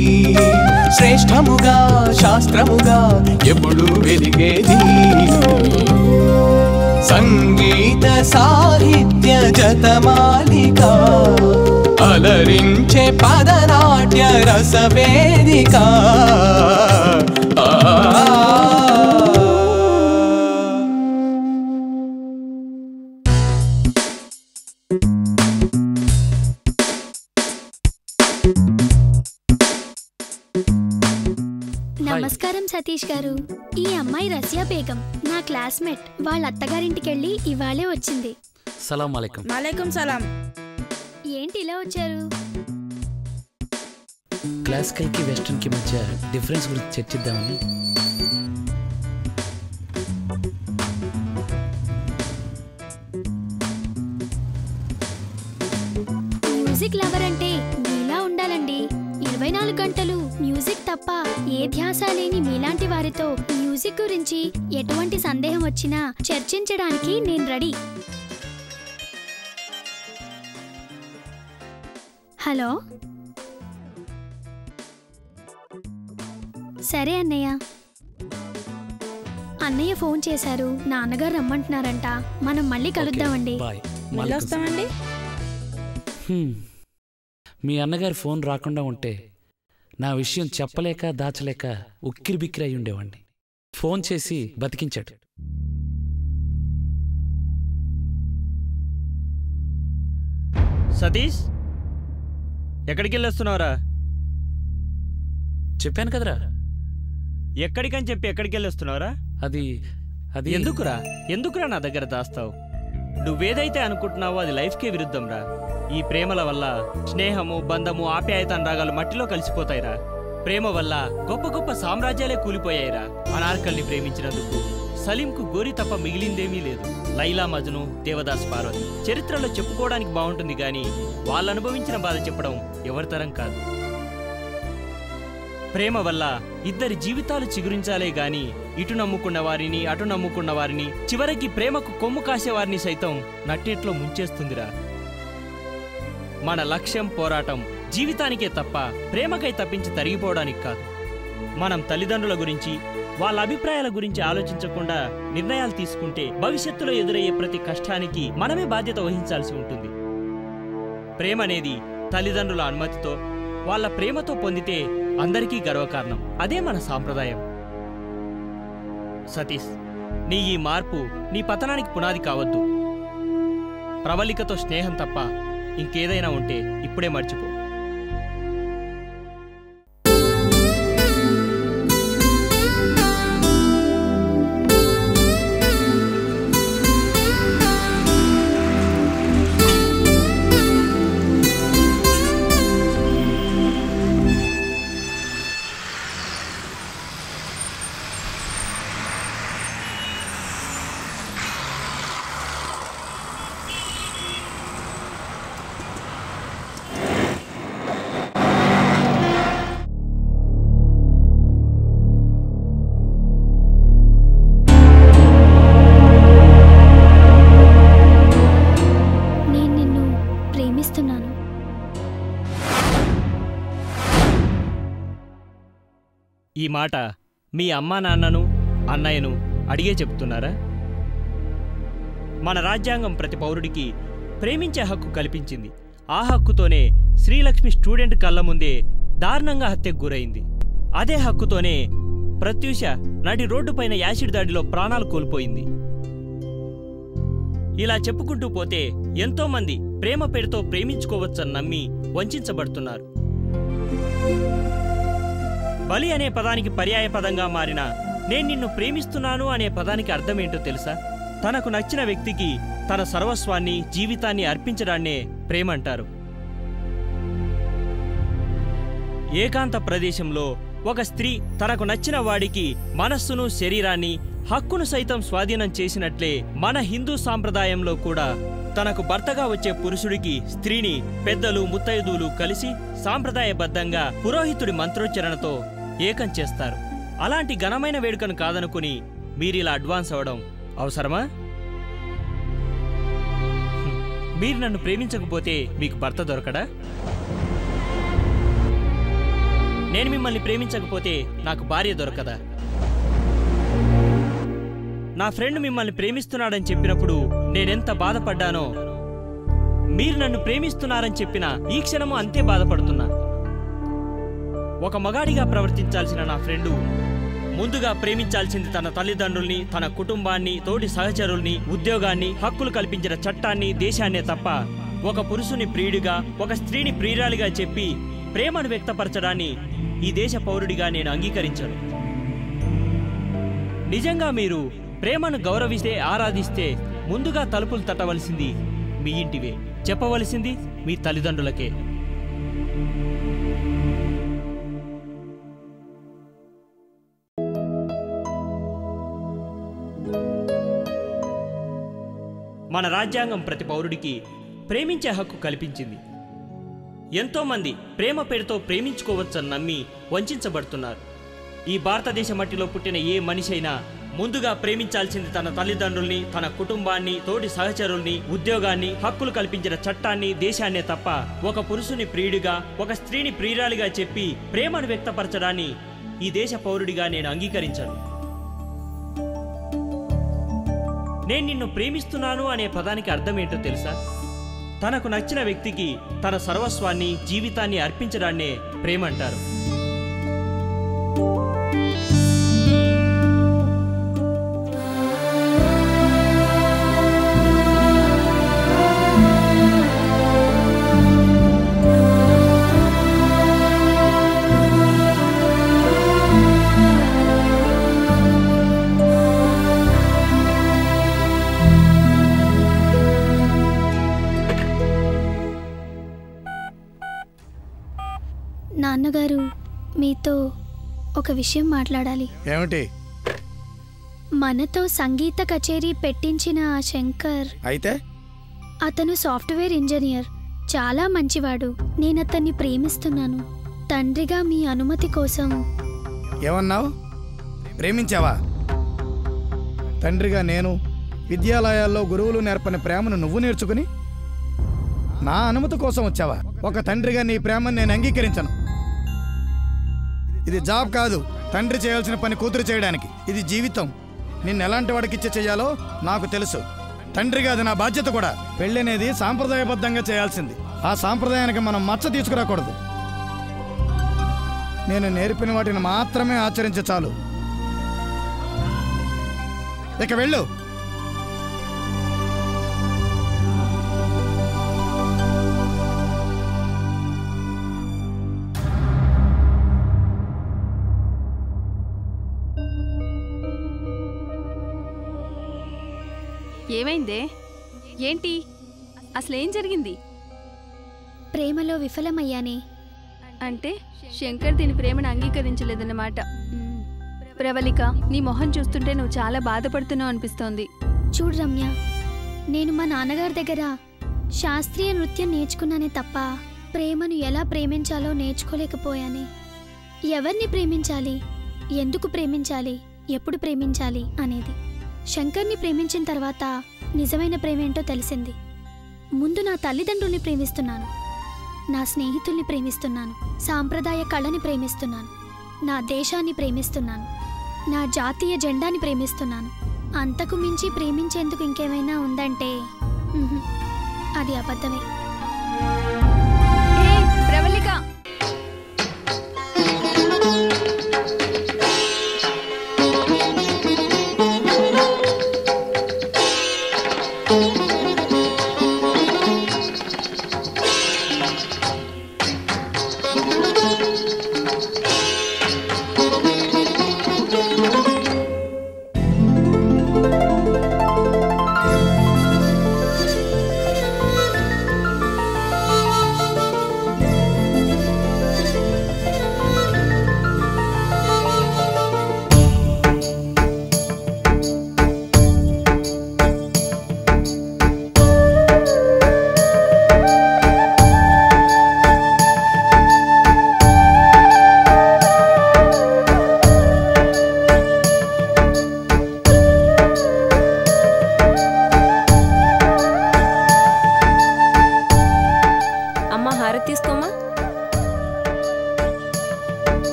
శ్రేష్టముగా శాస్త్రముగా ఎప్పుడు వెలిగేది సంగీత సాహిత్య జతమాలిక అలరించే పదనాట్య రసవేదిక నమస్కారం సతీష్ గారు. ఈ అమ్మాయి రసియా బేగం, నా క్లాస్మేట్. వాళ్ళ అత్తగారింటికెళ్ళి ఇవాళే వచ్చింది. సలాం అలైకుం. వాలేకుం సలాం. ఏంటి ఇలా వచ్చారు? క్లాసికల్ కి వెస్టర్న్ కి మధ్య డిఫరెన్స్ గురించి చర్చిద్దామని. మ్యూజిక్ లవర్ అంటే మీలా ఉండాలండి. 24 గంటలు మ్యూజిక్ తప్ప ఏ ధ్యాస లేని మీలాంటి వారితో మ్యూజిక్ గురించి ఎటువంటి సందేహం వచ్చినా చర్చించడానికి నేను రెడీ. హలో, సరే అన్నయ్య. అన్నయ్య ఫోన్ చేశారు, నాన్నగారు రమ్మంటున్నారంట. మనం మళ్ళీ కలుద్దామండి. వస్తామండి. మీ అన్నగారి ఫోన్ రాకుండా ఉంటే నా విషయం చెప్పలేక దాచలేక ఉక్కిరి బిక్కిరి అయి ఉండేవాణ్ణి. ఫోన్ చేసి బతికించాడు. సతీష్, ఎక్కడికి వెళ్ళొస్తున్నావురా? చెప్పాను కదరా. ఎక్కడికని చెప్పి ఎక్కడికి వెళ్ళొస్తున్నావురా? అది ఎందుకురా నా దగ్గర దాస్తావు? నువ్వేదైతే అనుకుంటున్నావో అది లైఫ్కే విరుద్ధంరా. ఈ ప్రేమల వల్ల స్నేహము, బంధము, ఆప్యాయత అనురాగాలు మట్టిలో కలిసిపోతాయిరా. ప్రేమ వల్ల గొప్ప గొప్ప సామ్రాజ్యాలే కూలిపోయాయిరా. అనార్కల్ని ప్రేమించినందుకు సలీంకు గోరి తప్ప మిగిలిందేమీ లేదు. లైలా, మజ్ను, దేవదాస్, పార్వతి చరిత్రలో చెప్పుకోవడానికి బాగుంటుంది గాని వాళ్ళు అనుభవించిన బాధ చెప్పడం ఎవరితరం కాదు. ప్రేమ వల్ల ఇద్దరి జీవితాలు చిగురించాలే గాని ఇటు నమ్ముకున్న వారిని అటు నమ్ముకున్న వారిని చివరికి ప్రేమకు కొమ్ము కాసేవారిని సైతం నట్టేట్లో ముంచేస్తుందిరా. మన లక్ష్యం, పోరాటం జీవితానికే తప్ప ప్రేమకై తప్పించి తరిగిపోవడానికి కాదు. మనం తల్లిదండ్రుల గురించి, వాళ్ళ అభిప్రాయాల గురించి ఆలోచించకుండా నిర్ణయాలు తీసుకుంటే భవిష్యత్తులో ఎదురయ్యే ప్రతి కష్టానికి మనమే బాధ్యత వహించాల్సి ఉంటుంది. ప్రేమ అనేది తల్లిదండ్రుల అనుమతితో, వాళ్ళ ప్రేమతో పొందితే అందరికీ గర్వకారణం. అదే మన సాంప్రదాయం. సతీష్, నీ ఈ మార్పు నీ పతనానికి పునాది కావద్దు. ప్రవళికతో స్నేహం తప్ప ఇంకేదైనా ఉంటే ఇప్పుడే మర్చిపో. ఈ మాట మీ అమ్మా నాన్నను అన్నయ్యను అడిగే చెప్తున్నారా? మన రాజ్యాంగం ప్రతి పౌరుడికి ప్రేమించే హక్కు కల్పించింది. ఆ హక్కుతోనే శ్రీలక్ష్మి స్టూడెంట్ కళ్ళ ముందే దారుణంగా హత్యకు గురైంది. అదే హక్కుతోనే ప్రత్యూష నడి రోడ్డుపైన యాసిడ్ దాడిలో ప్రాణాలు కోల్పోయింది. ఇలా చెప్పుకుంటూ పోతే ఎంతోమంది ప్రేమ పేరుతో ప్రేమించుకోవచ్చని నమ్మి వంచబడుతున్నారు. బలి అనే పదానికి పర్యాయ పదంగా మారిన నేను నిన్ను ప్రేమిస్తున్నాను అనే పదానికి అర్థమేంటో తెలుసా? తనకు నచ్చిన వ్యక్తికి తన సర్వస్వాన్ని జీవితాన్ని అర్పించడాన్నే ప్రేమంటారు. ఏకాంత ప్రదేశంలో ఒక స్త్రీ తనకు నచ్చిన వాడికి మనస్సును శరీరాన్ని హక్కును సైతం స్వాధీనం చేసినట్లే మన హిందూ సాంప్రదాయంలో కూడా తనకు భర్తగా వచ్చే పురుషుడికి స్త్రీని పెద్దలు ముత్తైదువులు కలిసి సాంప్రదాయబద్ధంగా పురోహితుడి మంత్రోచ్చరణతో ఏకం చేస్తారు. అలాంటి ఘనమైన వేడుకను కాదనుకుని మీరిలా అడ్వాన్స్ అవడం అవసరమా? మీరు నన్ను ప్రేమించకపోతే మీకు భర్త దొరకడా? నేను మిమ్మల్ని ప్రేమించకపోతే నాకు భార్య దొరకదా? నా ఫ్రెండ్ మిమ్మల్ని ప్రేమిస్తున్నాడని చెప్పినప్పుడు నేనెంత బాధపడ్డానో మీరు నన్ను ప్రేమిస్తున్నారని చెప్పిన ఈ క్షణము అంతే బాధపడుతున్నా. ఒక మగాడిగా ప్రవర్తించాల్సిన నా ఫ్రెండు ముందుగా ప్రేమించాల్సింది తన తల్లిదండ్రుల్ని, తన కుటుంబాన్ని, తోటి సహచరుల్ని, ఉద్యోగాన్ని, హక్కులు కల్పించిన చట్టాన్ని, దేశాన్నే తప్ప ఒక పురుషుని ప్రియుడిగా, ఒక స్త్రీని ప్రియురాలిగా చెప్పి ప్రేమను వ్యక్తపరచడాన్ని ఈ దేశ పౌరుడిగా నేను అంగీకరించను. నిజంగా మీరు ప్రేమను గౌరవిస్తే, ఆరాధిస్తే ముందుగా తలుపులు తట్టవలసింది మీ ఇంటివే, చెప్పవలసింది మీ తల్లిదండ్రులకే. మన రాజ్యాంగం ప్రతి పౌరుడికి ప్రేమించే హక్కు కల్పించింది. ఎంతోమంది ప్రేమ పేరుతో ప్రేమించుకోవచ్చని నమ్మి వంచబడుతున్నారు. ఈ భారతదేశ మట్టిలో పుట్టిన ఏ మనిషి అయినా ముందుగా ప్రేమించాల్సింది తన తల్లిదండ్రుల్ని, తన కుటుంబాన్ని, తోటి సహచరుల్ని, ఉద్యోగాన్ని, హక్కులు కల్పించిన చట్టాన్ని, దేశాన్నే తప్ప ఒక పురుషుని ప్రియుడిగా, ఒక స్త్రీని ప్రియురాలిగా చెప్పి ప్రేమను వ్యక్తపరచడాన్ని ఈ దేశ పౌరుడిగా నేను అంగీకరించను. నేను నిన్ను ప్రేమిస్తున్నాను అనే పదానికి అర్థమేంటో తెలుసా? తనకు నచ్చిన వ్యక్తికి తన సర్వస్వాన్ని, జీవితాన్ని అర్పించడాన్నే ప్రేమంటారు. నాన్నగారు, మీతో ఒక విషయం మాట్లాడాలి. ఏమిటి? మనతో సంగీత కచేరీ పెట్టించిన ఆ శంకర్ అయితే అతను సాఫ్ట్వేర్ ఇంజనీర్, చాలా మంచివాడు. నేను అతన్ని ప్రేమిస్తున్నాను. తండ్రిగా మీ అనుమతి కోసం. ఏమన్నావు? ప్రేమించావా? తండ్రిగా నేను విద్యాలయాల్లో గురువులు నేర్పని ప్రేమను నువ్వు నేర్చుకుని నా అనుమతి కోసం వచ్చావా? ఒక తండ్రిగా నీ ప్రేమను నేను అంగీకరించను. ఇది జాబ్ కాదు, తండ్రి చేయాల్సిన పని కూతురు చేయడానికి. ఇది జీవితం. నిన్ను ఎలాంటి వాడికి ఇచ్చే చెయ్యాలో నాకు తెలుసు. తండ్రిగా అది నా బాధ్యత కూడా. పెళ్ళనేది సాంప్రదాయబద్ధంగా చేయాల్సింది. ఆ సాంప్రదాయానికి మనం మచ్చ తీసుకురాకూడదు. నేను నేర్పిన వాటిని మాత్రమే ఆచరించే చాలు. ఇక వెళ్ళు. ఏమైందే? ఏంటి అసలేం జరిగింది? ప్రేమలో విఫలమయ్యానే. అంటే శంకర్ దీని ప్రేమను అంగీకరించలేదన్నమాట. ప్రవళిక, నీ మొహం చూస్తుంటే నువ్వు చాలా బాధపడుతున్నావు అనిపిస్తోంది. చూడు రమ్య, నేను మా నాన్నగారి దగ్గర శాస్త్రీయ నృత్యం నేర్చుకున్నానే తప్ప ప్రేమను ఎలా ప్రేమించాలో నేర్చుకోలేకపోయానే. ఎవరిని ప్రేమించాలి, ఎందుకు ప్రేమించాలి, ఎప్పుడు ప్రేమించాలి అనేది. శంకర్ని ప్రేమించిన తర్వాత నిజమైన ప్రేమేంటో తెలిసింది. ముందు నా తల్లిదండ్రుల్ని ప్రేమిస్తున్నాను, నా స్నేహితుల్ని ప్రేమిస్తున్నాను, సాంప్రదాయ కళని ప్రేమిస్తున్నాను, నా దేశాన్ని ప్రేమిస్తున్నాను, నా జాతీయ జెండాని ప్రేమిస్తున్నాను. అంతకు మించి ప్రేమించేందుకు ఇంకేమైనా ఉందంటే అది అబద్ధమే. ప్రవళిక,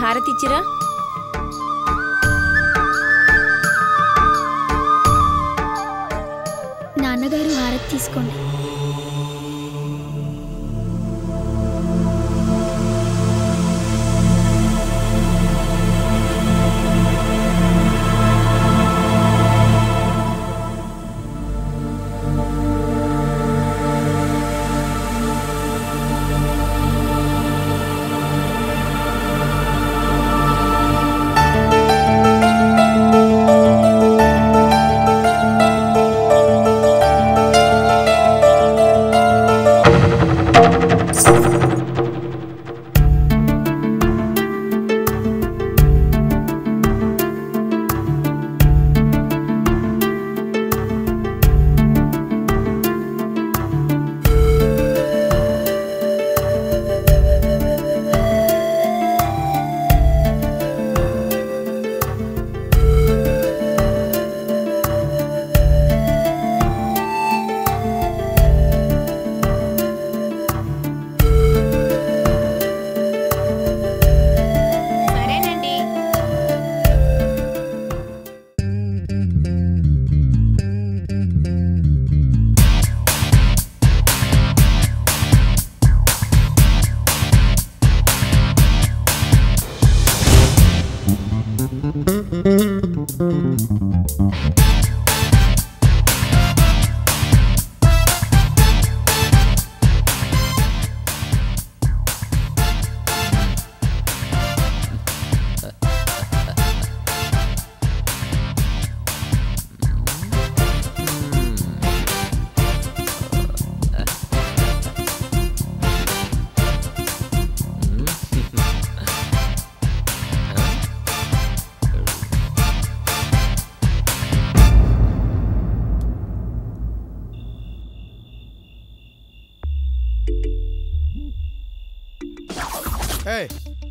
హారతిచ్చిరా. నాన్నగారు హారతి తీసుకోండి.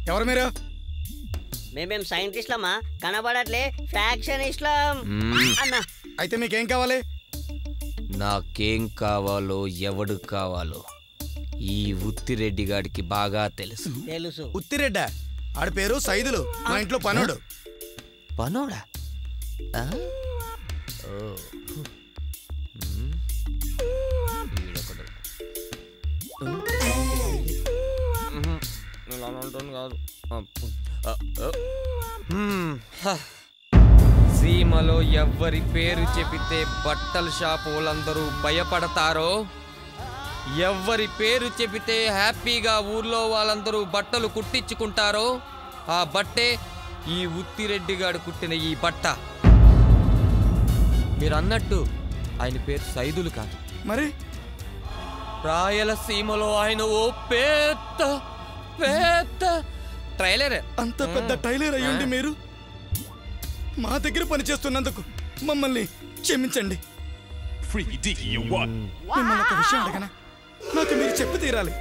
ఎవరు మీరు? మేమేం సైంటిస్ట్లమా, కనబడట్లే ఫ్యాక్షనిస్ట్లం అన్నా. అయితే మీకేం కావాలి? నాకేం కావాలో ఎవడు కావాలో ఈ ఉత్తిరెడ్డి గాడికి బాగా తెలుసు. ఉత్తిరెడ్డా? ఆడి పేరు సైదులు, మా ఇంట్లో పనుడు. పనోడా? సీమలో ఎవ్వరి పేరు చెబితే బట్టల షాపు వాళ్ళందరూ భయపడతారో, ఎవ్వరి పేరు చెబితే హ్యాపీగా ఊర్లో వాళ్ళందరూ బట్టలు కుట్టించుకుంటారో ఆ బట్టే ఈ ఉత్తిరెడ్డి గాడు కుట్టిన ఈ బట్ట. మీరు అన్నట్టు ఆయన పేరు సైదులు కాదు, మరి రాయలసీమలో ఆయన ఓ పెద్ద పెద్ద ట్రైలర్. అంత పెద్ద టైలర్ అయ్యండి మీరు మా దగ్గర పనిచేస్తున్నందుకు మమ్మల్ని క్షమించండి. మిమ్మల్ని ఒక విషయం అడగనా? నాకు మీరు చెప్పి తీరాలి.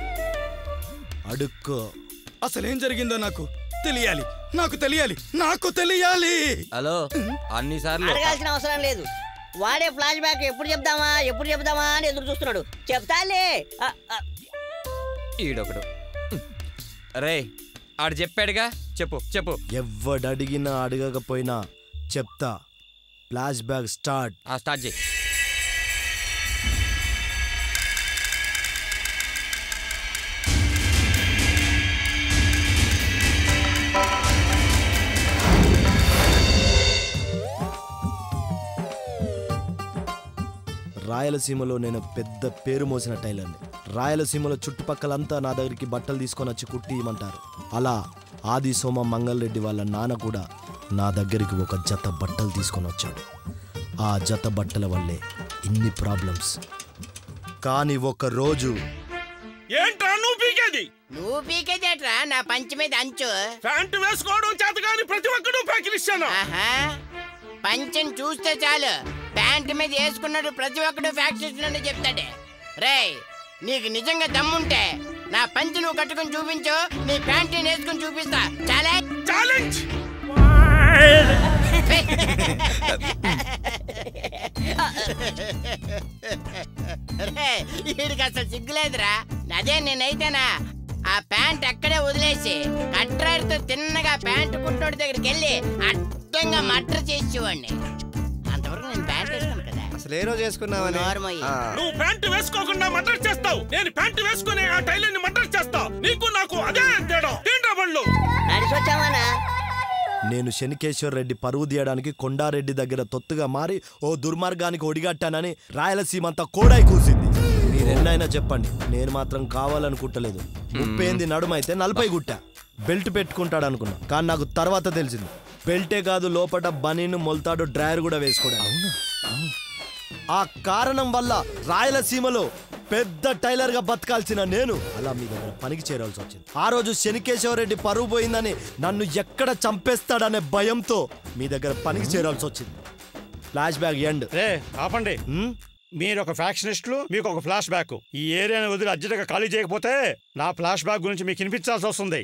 అడుక్కో. అసలేం జరిగిందో నాకు తెలియాలి, నాకు తెలియాలి, నాకు తెలియాలి. హలో, అన్నిసార్లు అడగాల్సిన అవసరం లేదు. వాడే ఫ్లాష్ బ్యాక్ ఎప్పుడు చెప్దామా అని ఎదురు చూస్తున్నాడు. చెప్తాలే. ఈడొకడు. రే ఆడు చెప్పాడుగా, చెప్పు చెప్పు. ఎవడడిగినా అడగకపోయినా చెప్తా. Flash back start. స్టార్ట్ చేయి. రాయలసీమలో నేను పెద్ద పేరు మోసిన టైలర్ని. రాయలసీమలో చుట్టుపక్కలంతా నా దగ్గరికి బట్టలు తీసుకొని వచ్చి కుట్టి ఇవ్వమంటారు. అలా ఆది సోమ మంగళరెడ్డి వాళ్ళ నాన్న కూడా నా దగ్గరికి ఒక జత బట్టలు తీసుకొని వచ్చాడు. ఆ జత బట్టల వల్లే ఇన్ని ప్రాబ్లమ్స్. కానీ ఒక రోజు ఏంట్రా నువ్వు పీకేది? నువ్వు పీకేదేట్రా నా పంచి మీద అంచు? ప్యాంటు వేసుకోవడం చేత కానీ ప్రతి ఒక్కడు ప్యాకిలిస్తాను. పంచని చూస్తే చాలు ప్యాంటు మీద వేసుకున్నాడు ప్రతి ఒక్కడు ఫ్యాక్టరీ చెప్తాడే. రేయ్ నీకు నిజంగా దమ్ముంటే నా పంచి నువ్వు కట్టుకుని చూపించు, నీ ప్యాంటు వేసుకుని చూపిస్తా. ఛాలెంజ్. వీడికి అసలు సిగ్గులేదురా. అదే నేనైతేనా ఆ ప్యాంట్ అక్కడే వదిలేసి కట్రాడితో తిన్నగా ప్యాంటు కుట్టోడి దగ్గరికి వెళ్ళి అడ్డంగా మటర్ చేసేవాడిని. అంతవరకు నేను ప్యాంట్ వేసుకున్నాను కదా. అసలు ఏ రోజు వేసుకున్నావని? నువ్వు ప్యాంటు వేసుకోకుండా మటర్ చేస్తావు, నేను ప్యాంటు వేసుకుని ఆ టైలర్ ని మటర్ చేస్తా. నీకు నాకు అదే తేడా. తిండ్రా బళ్ళు. నేను శనికేశ్వర్ రెడ్డి పరువు తీయడానికి కొండారెడ్డి దగ్గర తొత్తుగా మారి ఓ దుర్మార్గానికి ఒడిగట్టానని రాయలసీమంతా కోడై కూసింది. మీరెన్నైనా చెప్పండి, నేను మాత్రం కావాలనుకుంటలేదు. 30 నడుమైతే 40 గుట్టా. బెల్ట్ పెట్టుకుంటాడు అనుకున్నా, కానీ నాకు తర్వాత తెలిసింది బెల్టే కాదు లోపల బనీను మొల్తాడు డ్రైవర్ కూడా వేసుకోవడం. ఆ కారణం వల్ల రాయలసీమలో పెద్ద టైలర్ గా బతకాల్సిన నేను అలా మీ దగ్గర పనికి చేరాల్సి వచ్చింది. ఆ రోజు శనికేశ్వరరెడ్డి పరువు పోయిందని నన్ను ఎక్కడ చంపేస్తాడనే భయంతో మీ దగ్గర పనికి చేరాల్సి వచ్చింది. Flash back end. ఆపండి. మీరు ఒక ఫ్యాక్షనిస్టులు, మీకు ఒక ఫ్లాష్ బ్యాక్. ఈ ఏరియాని వదిలి అర్జెంట్గా ఖాళీ చేయకపోతే నా ఫ్లాష్ బ్యాక్ గురించి మీకు వినిపించాల్సి వస్తుంది.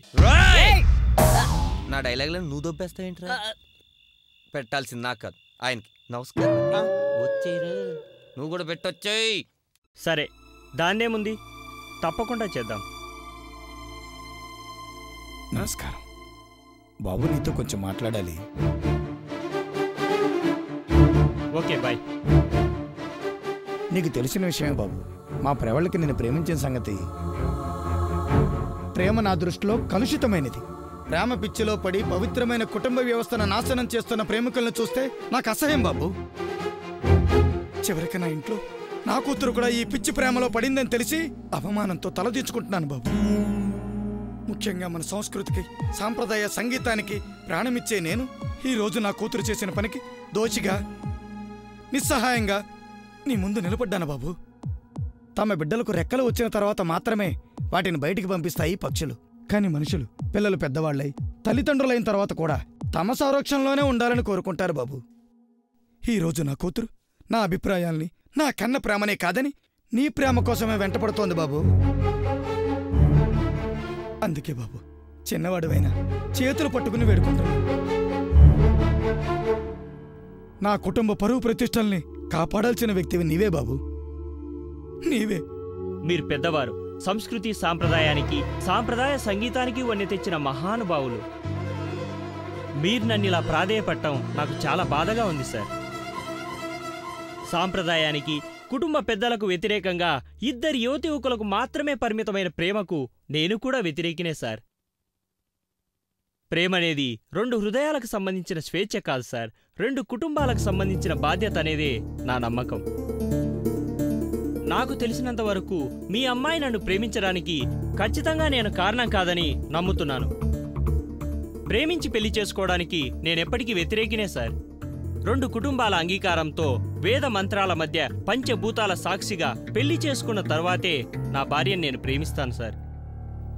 నా డైలాగ్లను నువ్వు దొబ్బేస్తావేంట్రా? పెట్టాల్సింది నాకు కాదు, ఆయనకి. నమస్కారం. వచ్చేరు, నువ్వు కూడా పెట్టొచ్చాయి. సరే, దాన్నేముంది, తప్పకుండా చేద్దాం. నమస్కారం బాబు, నీతో కొంచెం మాట్లాడాలి. Okay bye. నీకు తెలిసిన విషయమే బాబు, మా ప్రేవళ్ళకి నేను ప్రేమించిన సంగతి. ప్రేమ నా దృష్టిలో కలుషితమైనది. ప్రేమ పిచ్చిలో పడి పవిత్రమైన కుటుంబ వ్యవస్థను నాశనం చేస్తున్న ప్రేమికులను చూస్తే నాకు అసహ్యం బాబు. చివరికి నా ఇంట్లో నా కూతురు కూడా ఈ పిచ్చి ప్రేమలో పడిందని తెలిసి అవమానంతో తలదించుకుంటున్నాను బాబు. ముఖ్యంగా మన సంస్కృతికి, సాంప్రదాయ సంగీతానికి ప్రాణమిచ్చే నేను ఈ రోజు నా కూతురు చేసిన పనికి దోషిగా, నిస్సహాయంగా నీ ముందు నిలబడ్డాను బాబు. తమ బిడ్డలకు రెక్కలు వచ్చిన తర్వాత మాత్రమే వాటిని బయటికి పంపిస్తాయి పక్షులు. కానీ మనుషులు, పిల్లలు పెద్దవాళ్ళై తల్లిదండ్రులైన తర్వాత కూడా తమ సంరక్షణలోనే ఉండాలని కోరుకుంటారు బాబు. ఈరోజు నా కూతురు నా అభిప్రాయాల్ని, నా కన్న ప్రేమనే కాదని నీ ప్రేమ కోసమే వెంటపడుతోంది బాబు. అందుకే బాబు, చిన్నవాడువైనా చేతులు పట్టుకుని వేడుకుంటున్నా. నా కుటుంబ పరువు ప్రతిష్టల్ని కాపాడాల్సిన వ్యక్తివి నీవే బాబు, నీవే. మీరు పెద్దవారు, సంస్కృతి సాంప్రదాయానికి, సాంప్రదాయ సంగీతానికి వన్నె తెచ్చిన మహానుభావులు. మీరు నన్ను ఇలా ప్రాధేయపడటం నాకు చాలా బాధగా ఉంది సార్. సాంప్రదాయానికి, కుటుంబ పెద్దలకు వ్యతిరేకంగా ఇద్దరు యువతి యువకులకు మాత్రమే పరిమితమైన ప్రేమకు నేను కూడా వ్యతిరేకినే సార్. ప్రేమనేది 2 హృదయాలకు సంబంధించిన స్వేచ్ఛ కాదు సార్, 2 కుటుంబాలకు సంబంధించిన బాధ్యత అనేదే నా నమ్మకం. నాకు తెలిసినంత వరకు మీ అమ్మాయి నన్ను ప్రేమించడానికి ఖచ్చితంగా నేను కారణం కాదని నమ్ముతున్నాను. ప్రేమించి పెళ్లి చేసుకోవడానికి నేనెప్పటికీ వ్యతిరేకినే సార్. 2 కుటుంబాల అంగీకారంతో వేద మంత్రాల మధ్య పంచభూతాల సాక్షిగా పెళ్లి చేసుకున్న తర్వాతే నా భార్యను నేను ప్రేమిస్తాను సార్.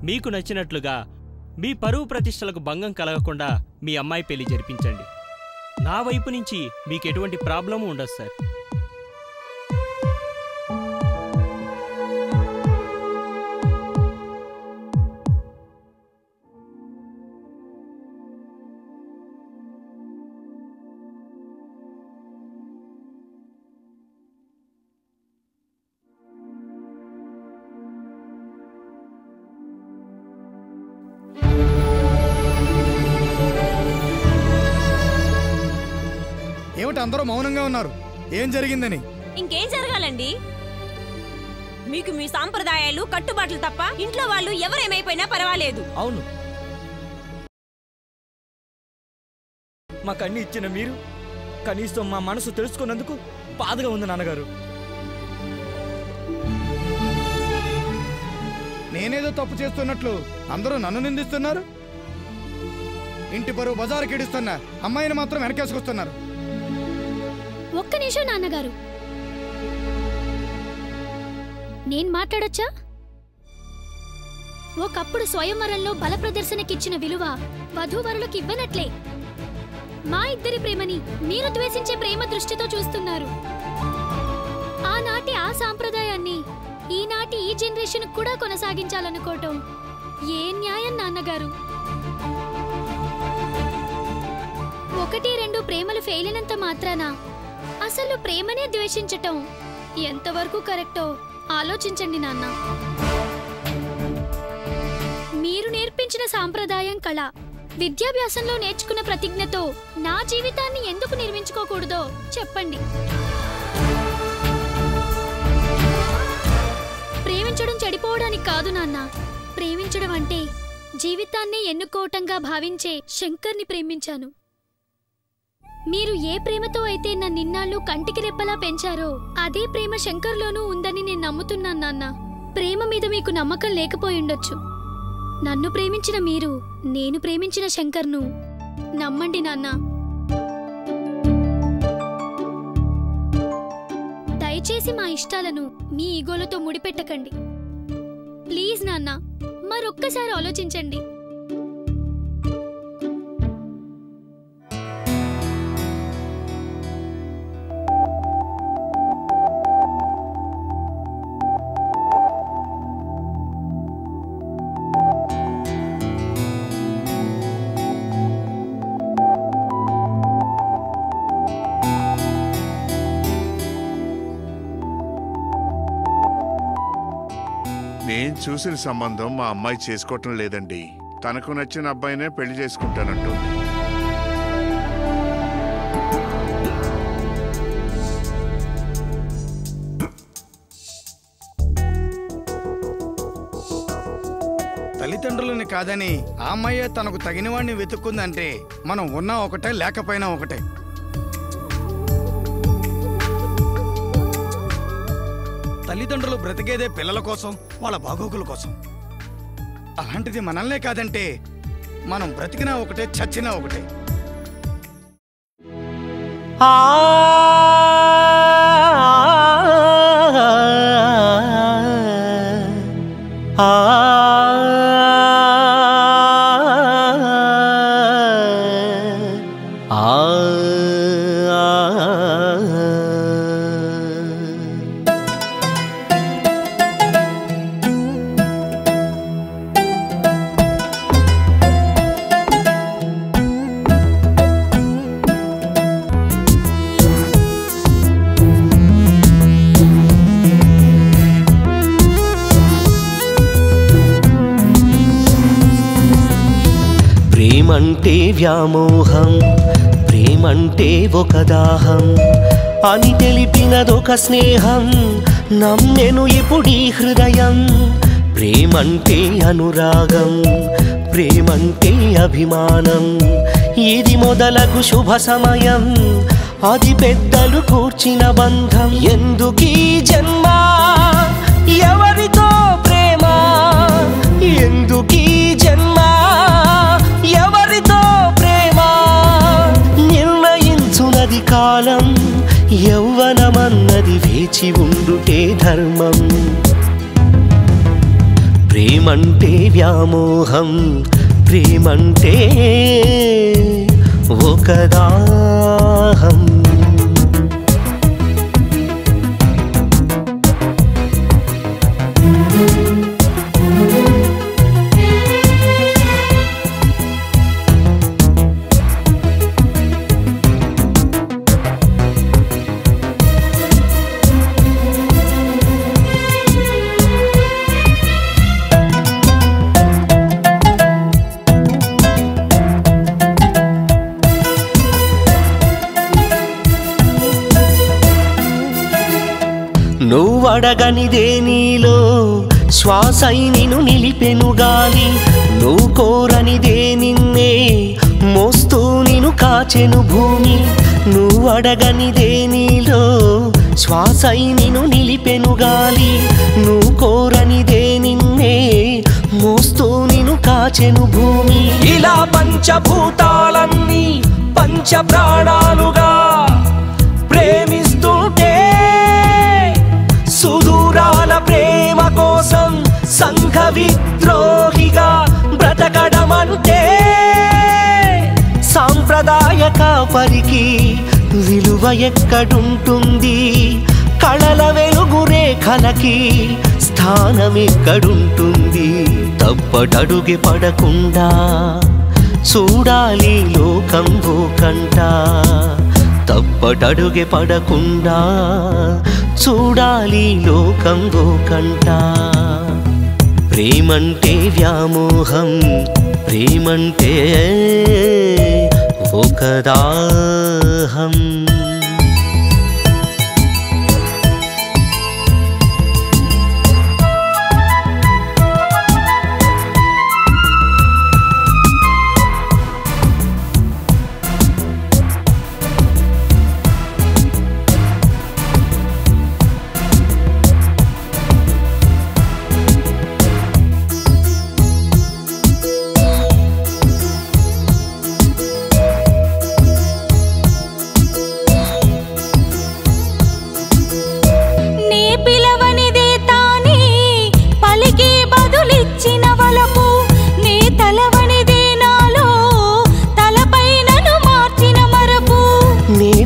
మీకు నచ్చినట్లుగా మీ పరువు ప్రతిష్టలకు భంగం కలగకుండా మీ అమ్మాయి పెళ్లి జరిపించండి. నా వైపు నుంచి మీకు ఎటువంటి ప్రాబ్లము ఉండదు సార్. ఏమిటి అందరూ మౌనంగా ఉన్నారు? ఏం జరిగిందని? ఇంకేం జరగాలండి? మీకు మీ సాంప్రదాయాలు కట్టుబాట్లు తప్ప ఇంట్లో వాళ్ళు ఎవరేమైపోయినా పర్వాలేదు. అవును, మాకు అన్ని ఇచ్చిన మీరు కనీసం మా మనసు తెలుసుకున్నందుకు బాధగా ఉంది నాన్నగారు. నేనేదో తప్పు చేస్తున్నట్లు అందరూ నన్ను నిందిస్తున్నారు. ఇంటి పరువు బజారుకి ఇడుస్తున్నా అమ్మాయిని మాత్రం వెనకేసుకొస్తున్నారు. ఒక్క నిమిషం నాన్నగారు, నేను మాట్లాడొచ్చా? ఒకప్పుడు స్వయంవరంలో బల ప్రదర్శనకిచ్చిన విలువ వధూవరులకు ఇవ్వనట్లే మా ఇద్దరి ప్రేమని మీరు ద్వేషించే ప్రేమ దృష్టితో చూస్తున్నారు. ఆనాటి ఆ సాంప్రదాయాన్ని ఈనాటి ఈ జనరేషన్ కూడా కొనసాగించాలనుకోవటం ఏ న్యాయం నాన్నగారు? 1-2 ప్రేమలు ఫెయిల్ అయినంత మాత్రాన అసలు ప్రేమనే ద్వేషించటం ఎంతవరకు కరెక్టో ఆలోచించండి నాన్న. మీరు నేర్పించిన సాంప్రదాయం కళ విద్యాభ్యాసంలో నేర్చుకున్న ప్రతిజ్ఞతో నా జీవితాన్ని ఎందుకు నిర్మించుకోకూడదో చెప్పండి. ప్రేమించడం చెడిపోవడానికి కాదు నాన్న. ప్రేమించడం అంటే జీవితాన్నే ఎన్నుకోవటంగా భావించే శంకర్ని ప్రేమించాను. మీరు ఏ ప్రేమతో అయితే నన్నిన్నాళ్ళు కంటికి రెప్పలా పెంచారో అదే ప్రేమ శంకర్లోనూ ఉందని నేను నమ్ముతున్నాను నాన్న. ప్రేమ మీద మీకు నమ్మకం లేకపోయిండొచ్చు. నన్ను ప్రేమించిన మీరు నేను ప్రేమించిన శంకర్ను నమ్మండి నాన్న. దయచేసి మా ఇష్టాలను మీ ఈగోలతో ముడిపెట్టకండి. ప్లీజ్ నాన్న, మరొక్కసారి ఆలోచించండి. నేను చూసిన సంబంధం మా అమ్మాయి చేసుకోవటం లేదండి. తనకు నచ్చిన అబ్బాయినే పెళ్లి చేసుకుంటానంటుంది. తల్లిదండ్రులని కాదని ఆ అమ్మాయే తనకు తగిన వాడిని వెతుక్కుందంటే మనం ఉన్నా ఒకటే లేకపోయినా ఒకటే. తల్లిదండ్రులు బ్రతికేదే పిల్లల కోసం, వాళ్ళ బాగోగుల కోసం. అలాంటిది మనల్నే కాదంటే మనం బ్రతికినా ఒకటే, చచ్చినా ఒకటే. ప్రేమంటే వ్యామోహం, ప్రేమంటే ఒక దాహం అని తెలిపినదొక స్నేహం. నమ్మెను ఇప్పుడీ హృదయం. ప్రేమంటే అనురాగం, ప్రేమంటే అభిమానం. ఇది మొదలకు శుభ సమయం, అది పెద్దలు కూర్చిన బంధం. ఎందుకీ జన్మ, ఎవరితో ప్రేమ? ఎందుకీ జన్మ, ఎవరితో ప్రేమ? నిర్ణయించునది కాలం, యౌవనమన్నది వేచి ఉండుటే ధర్మం. ప్రేమంటే వ్యామోహం, ప్రేమంటే ఒక దాహం. నువ్వడగనిదే నీలో శ్వాసై నిన్ను నిలిపెను గాలి, నువ్వు కోరనిదే నిన్నే మోస్తూ నిన్ను కాచెను భూమి. నువ్వడగనిదే నీలో శ్వాసై నిన్ను నిలిపెను గాలి, నువ్వు కోరనిదే నిన్నే మోస్తూ నిన్ను కాచెను భూమి. ఇలా పంచభూతాలన్నీ పంచ ప్రాణాలుగా ప్రేమిస్తుంటే సుదూరాల ప్రేమ కోసం సంఘ విద్రోహిగా బ్రతకడమంటే సాంప్రదాయ కాపరికి విలువ ఎక్కడుంటుంది, కళల వెలుగు రేఖలకి స్థానం ఎక్కడుంటుంది. తప్పటడుగే పడకుండా చూడాలి లోకం ఓ కంట, తప్పటడుగే పడకుండా చూడాలి లోకం ఓ కంట. ప్రేమంటే వ్యామోహం, ప్రేమంటే ఒక దాహం.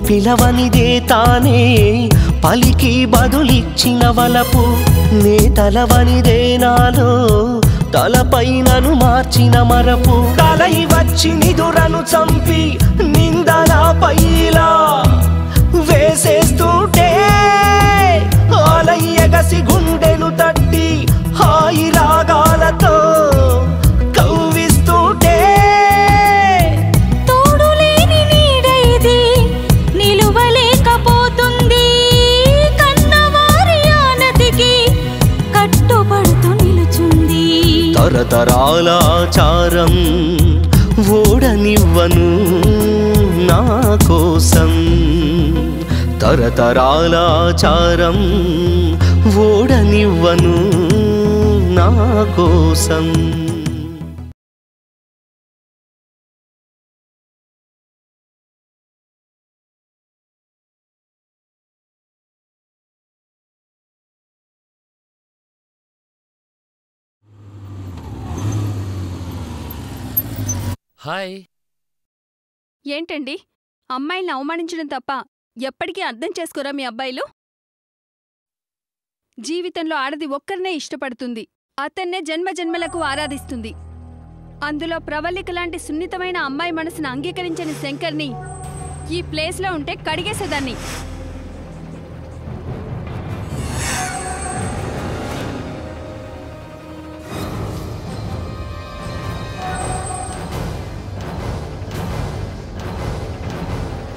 పిలవనిదే తానే పలికి బదులిచ్చిన వలపు, నే తలవనిదే నాలో తలపైనను మార్చిన మరపు. కలై వచ్చి నిదురను చంపి నిందనాపైలా వేసేస్తుంటే ఆలయ్యగసి గుండెను తట్టి హాయి రాగాలతో కవ్విస్తుంటే తరతరాల ఆచారం ఓడనివ్వను నా కోసం, తరతరాల ఆచారం ఓడనివ్వను నా కోసం. హాయ్. ఏంటండి అమ్మాయిల్ని అవమానించడం తప్ప ఎప్పటికీ అర్థం చేసుకోరా మీ అబ్బాయిలు? జీవితంలో ఆడది ఒక్కరినే ఇష్టపడుతుంది, అతన్నే జన్మజన్మలకు ఆరాధిస్తుంది. అందులో ప్రవళిక లాంటి సున్నితమైన అమ్మాయి మనసును అంగీకరించని శంకర్ని ఈ ప్లేస్లో ఉంటే కడిగేసేదాన్ని.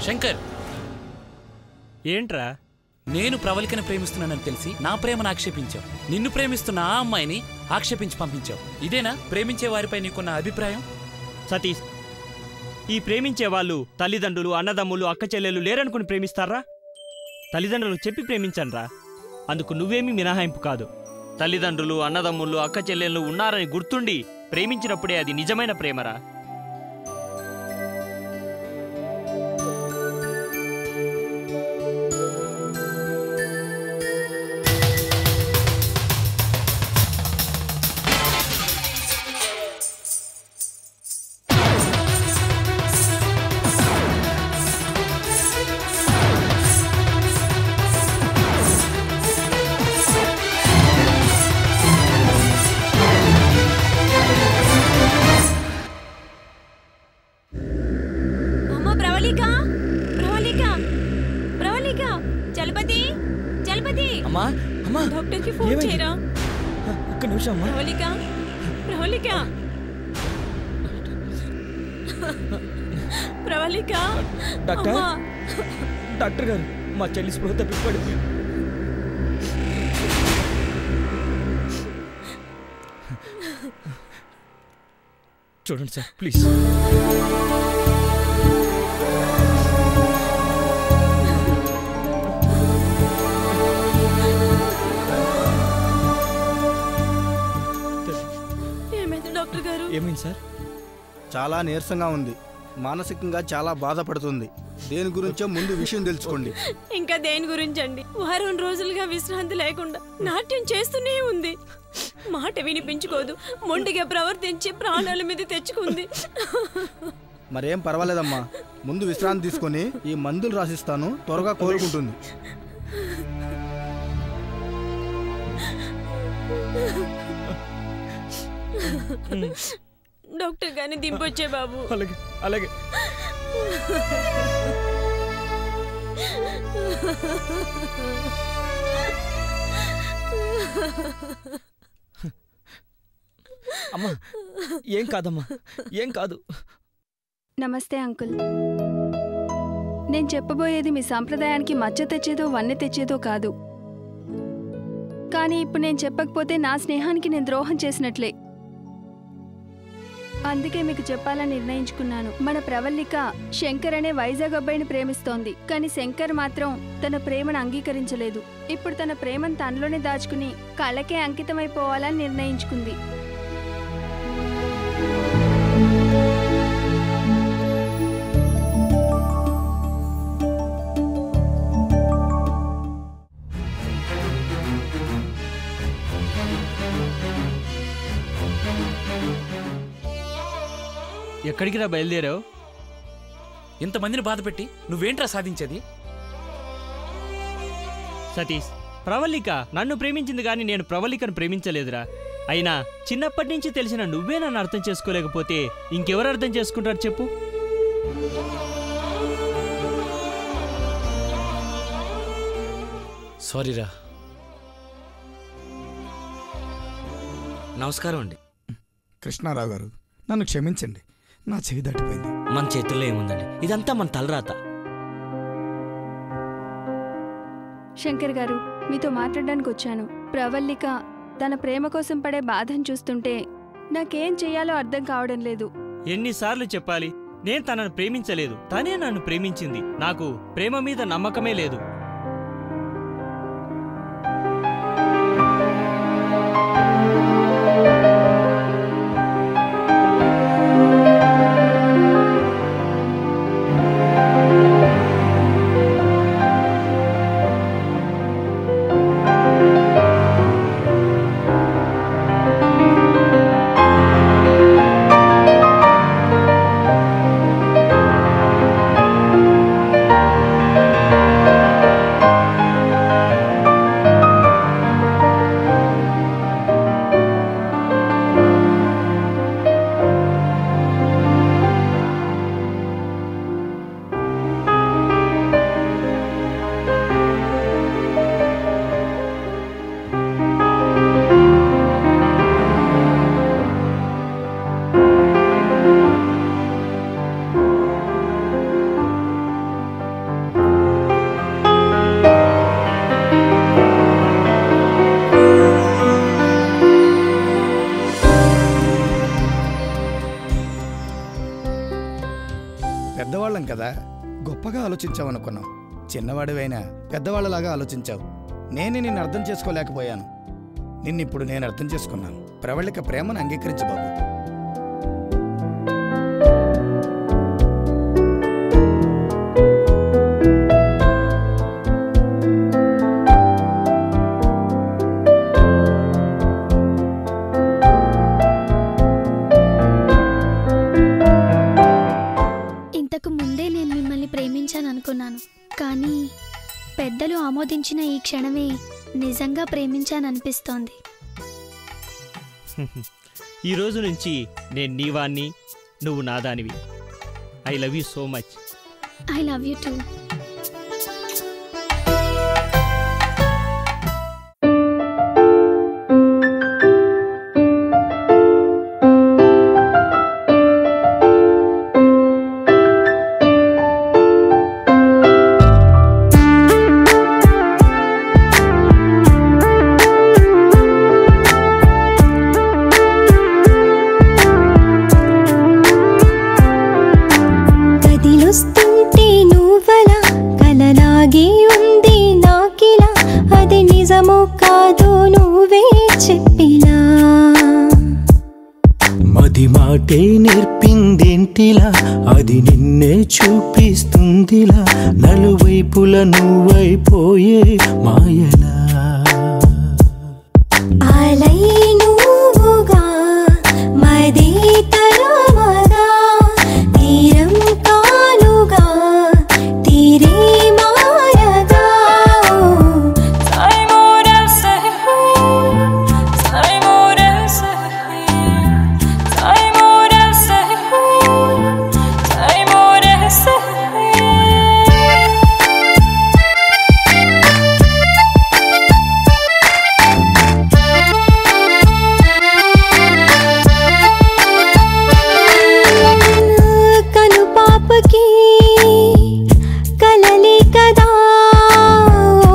శంకర్, ఏంట్రా? నేను ప్రవళికను ప్రేమిస్తున్నానని తెలిసి నా ప్రేమను ఆక్షేపించావు, నిన్ను ప్రేమిస్తున్న ఆ అమ్మాయిని ఆక్షేపించి పంపించావు. ఇదేనా ప్రేమించే వారిపై నీకున్న అభిప్రాయం? సతీష్, ఈ ప్రేమించే వాళ్ళు తల్లిదండ్రులు, అన్నదమ్ములు, అక్క చెల్లెలు లేరనుకుని ప్రేమిస్తారా? తల్లిదండ్రులు చెప్పి ప్రేమించండ్రా. అందుకు నువ్వేమీ మినహాయింపు కాదు. తల్లిదండ్రులు, అన్నదమ్ములు, అక్క చెల్లెళ్ళు ఉన్నారని గుర్తుండి ప్రేమించినప్పుడే అది నిజమైన ప్రేమరా. డాక్టర్కి ఫోన్ చేయరా. ఒక్క నిమిషం అమ్మా. ప్రవళిక, ప్రవళిక, ప్రవళిక. డాక్టర్, డాక్టర్ గారు, మా చెల్లి స్పృహ తప్పిపడింది. చూడండి సార్ ప్లీజ్. ఏమైంది డాక్టర్ గారు? ఏమైంది సార్? చాలా నీరసంగా ఉంది, మానసికంగా చాలా బాధపడుతుంది. దేని గురించో ముందు విషయం తెలుసుకోండి. ఇంకా దేని గురించండి? వారం రోజులుగా విశ్రాంతి లేకుండా నాట్యం చేస్తూనే ఉంది. మాట వినిపించుకోదు, మొండిగా ప్రవర్తించి ప్రాణాల మీద తెచ్చుకుంది. మరేం పర్వాలేదమ్మా, ముందు విశ్రాంతి తీసుకొని ఈ మందులు రాసిస్తాను, త్వరగా కోలుకుంటుంది. డాక్టర్ గారిని దింపొచ్చే బాబు. అలాగే అలాగే. అమ్మా ఏం కాదమ్మా, ఏం కాదు. నమస్తే అంకుల్. నేను చెప్పబోయేది మీ సాంప్రదాయానికి మచ్చ తెచ్చేదో వన్నె తెచ్చేదో కాదు. కానీ ఇప్పుడు నేను చెప్పకపోతే నా స్నేహానికి నేను ద్రోహం చేసినట్లే. అందుకే మీకు చెప్పాలని నిర్ణయించుకున్నాను. మన ప్రవల్లిక శంకర్ అనే వైజాగ్ అబ్బాయిని ప్రేమిస్తోంది. కానీ శంకర్ మాత్రం తన ప్రేమను అంగీకరించలేదు. ఇప్పుడు తన ప్రేమను తనలోనే దాచుకుని కళ్ళకే అంకితమైపోవాలని నిర్ణయించుకుంది. ఎక్కడికి రా బయలుదేరావు? ఇంతమందిని బాధపెట్టి నువ్వేంట్రా సాధించేది? సతీష్, ప్రవల్లిక నన్ను ప్రేమించింది కానీ నేను ప్రవల్లికను ప్రేమించలేదురా. అయినా చిన్నప్పటి నుంచి తెలిసిన నువ్వే నన్ను అర్థం చేసుకోలేకపోతే ఇంకెవరు అర్థం చేసుకుంటారు చెప్పు? సారీరా. నమస్కారం అండి. కృష్ణారావు గారు, నన్ను క్షమించండి, నా చెయ్యి దాటిపోయింది. మన చేతుల్లో ఏముందండి, ఇదంతా మన తలరాత. శంకర్ గారు, మీతో మాట్లాడడానికి వచ్చాను. ప్రవల్లిక తన ప్రేమ కోసం పడే బాధను చూస్తుంటే నాకేం చెయ్యాలో అర్థం కావడం లేదు. ఎన్నిసార్లు చెప్పాలి? నేను తనను ప్రేమించలేదు, తనే నన్ను ప్రేమించింది. నాకు ప్రేమ మీద నమ్మకమే లేదు. పెద్దవాళ్ళం కదా, గొప్పగా ఆలోచించావనుకున్నాం. చిన్నవాడివైనా పెద్దవాళ్ళలాగా ఆలోచించావు. నేనే నిన్ను అర్థం చేసుకోలేకపోయాను. నిన్నిప్పుడు నేను అర్థం చేసుకున్నాను. ప్రవళిక ప్రేమను అంగీకరించు బాబు. ఇంతకు ముందే నేను మిమ్మల్ని ప్రేమించాననుకున్నాను, కానీ పెద్దలు ఆమోదించిన ఈ క్షణమే నిజంగా ప్రేమించాననిపిస్తోంది. ఈ రోజు నుంచి నేను నీవాన్ని, నువ్వు నాదానివి. I love you so much. I love you too. కాదో నువ్వే చెప్పిలా. మది మాటే నేర్పిందేంటిలా, అది నిన్నే చూపిస్తుందిలా, నలువైపుల నువ్వైపోయే మాయలా. అలై నువ్వుగా మదే తరమగా, తీరం కానుగా తీరే మారగా. కలలే కదా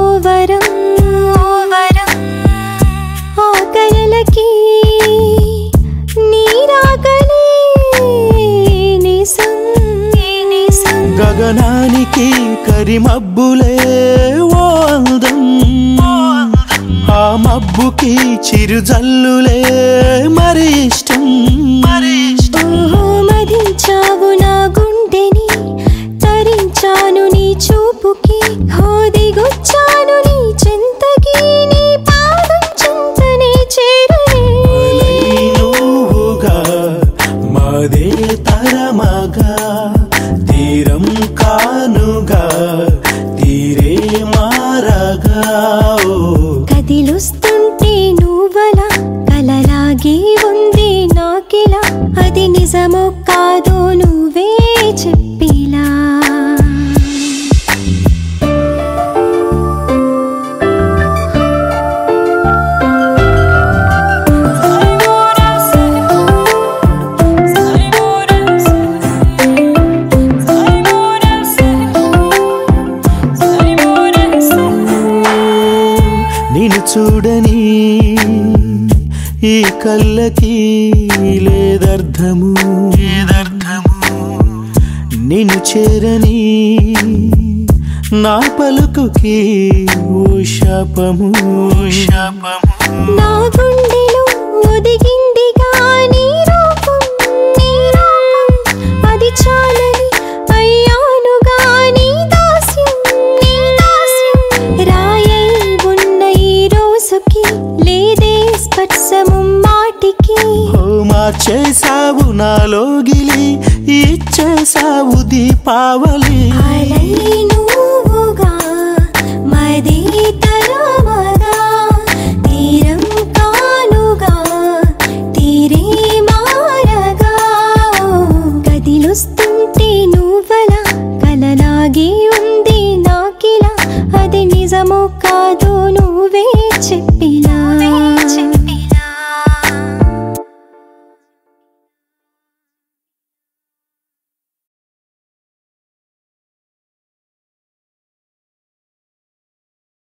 ఓవరం, ఆ కలలకి నీరాగలే నిసం. గగనానికి కరిమబ్బులే ఓ అందం, ఆ మబ్బుకి చిరుజల్లులే మరి ఇష్టం. ఓహో మదించావు నా గుండెని, తరించాను నీ చూపుకి, హోదిగొచ్చాను నీ చెంతకి, నీ పాదం చెంతనే చేరనే. నువ్వుగా మాదే తరమగా, తీరం కానుగా తీరే మారగా. కదిలుస్తుంటే నువ్వలా కలలాగే ఉంది నాకిలా, అది నిజమో కాదో నువ్వే చెప్పిలా. నిన్ను చూడని ఈ కళ్ళకి లేదర్థము, నిన్ను చేరని నా పలుకుకి ఓ శాపము. నా గుండెలో ఒదిగిందిగా నీ రూపం, అది చాలని అయ్యానుగా నీ దాస్యం. రాయై ఉన్న ఈ రోజుకి లేదే స్పర్శము మాటికి. ఓ మార్చేసావు నాలోగిలి, ఇచ్చేసావు దీపావళి. అలై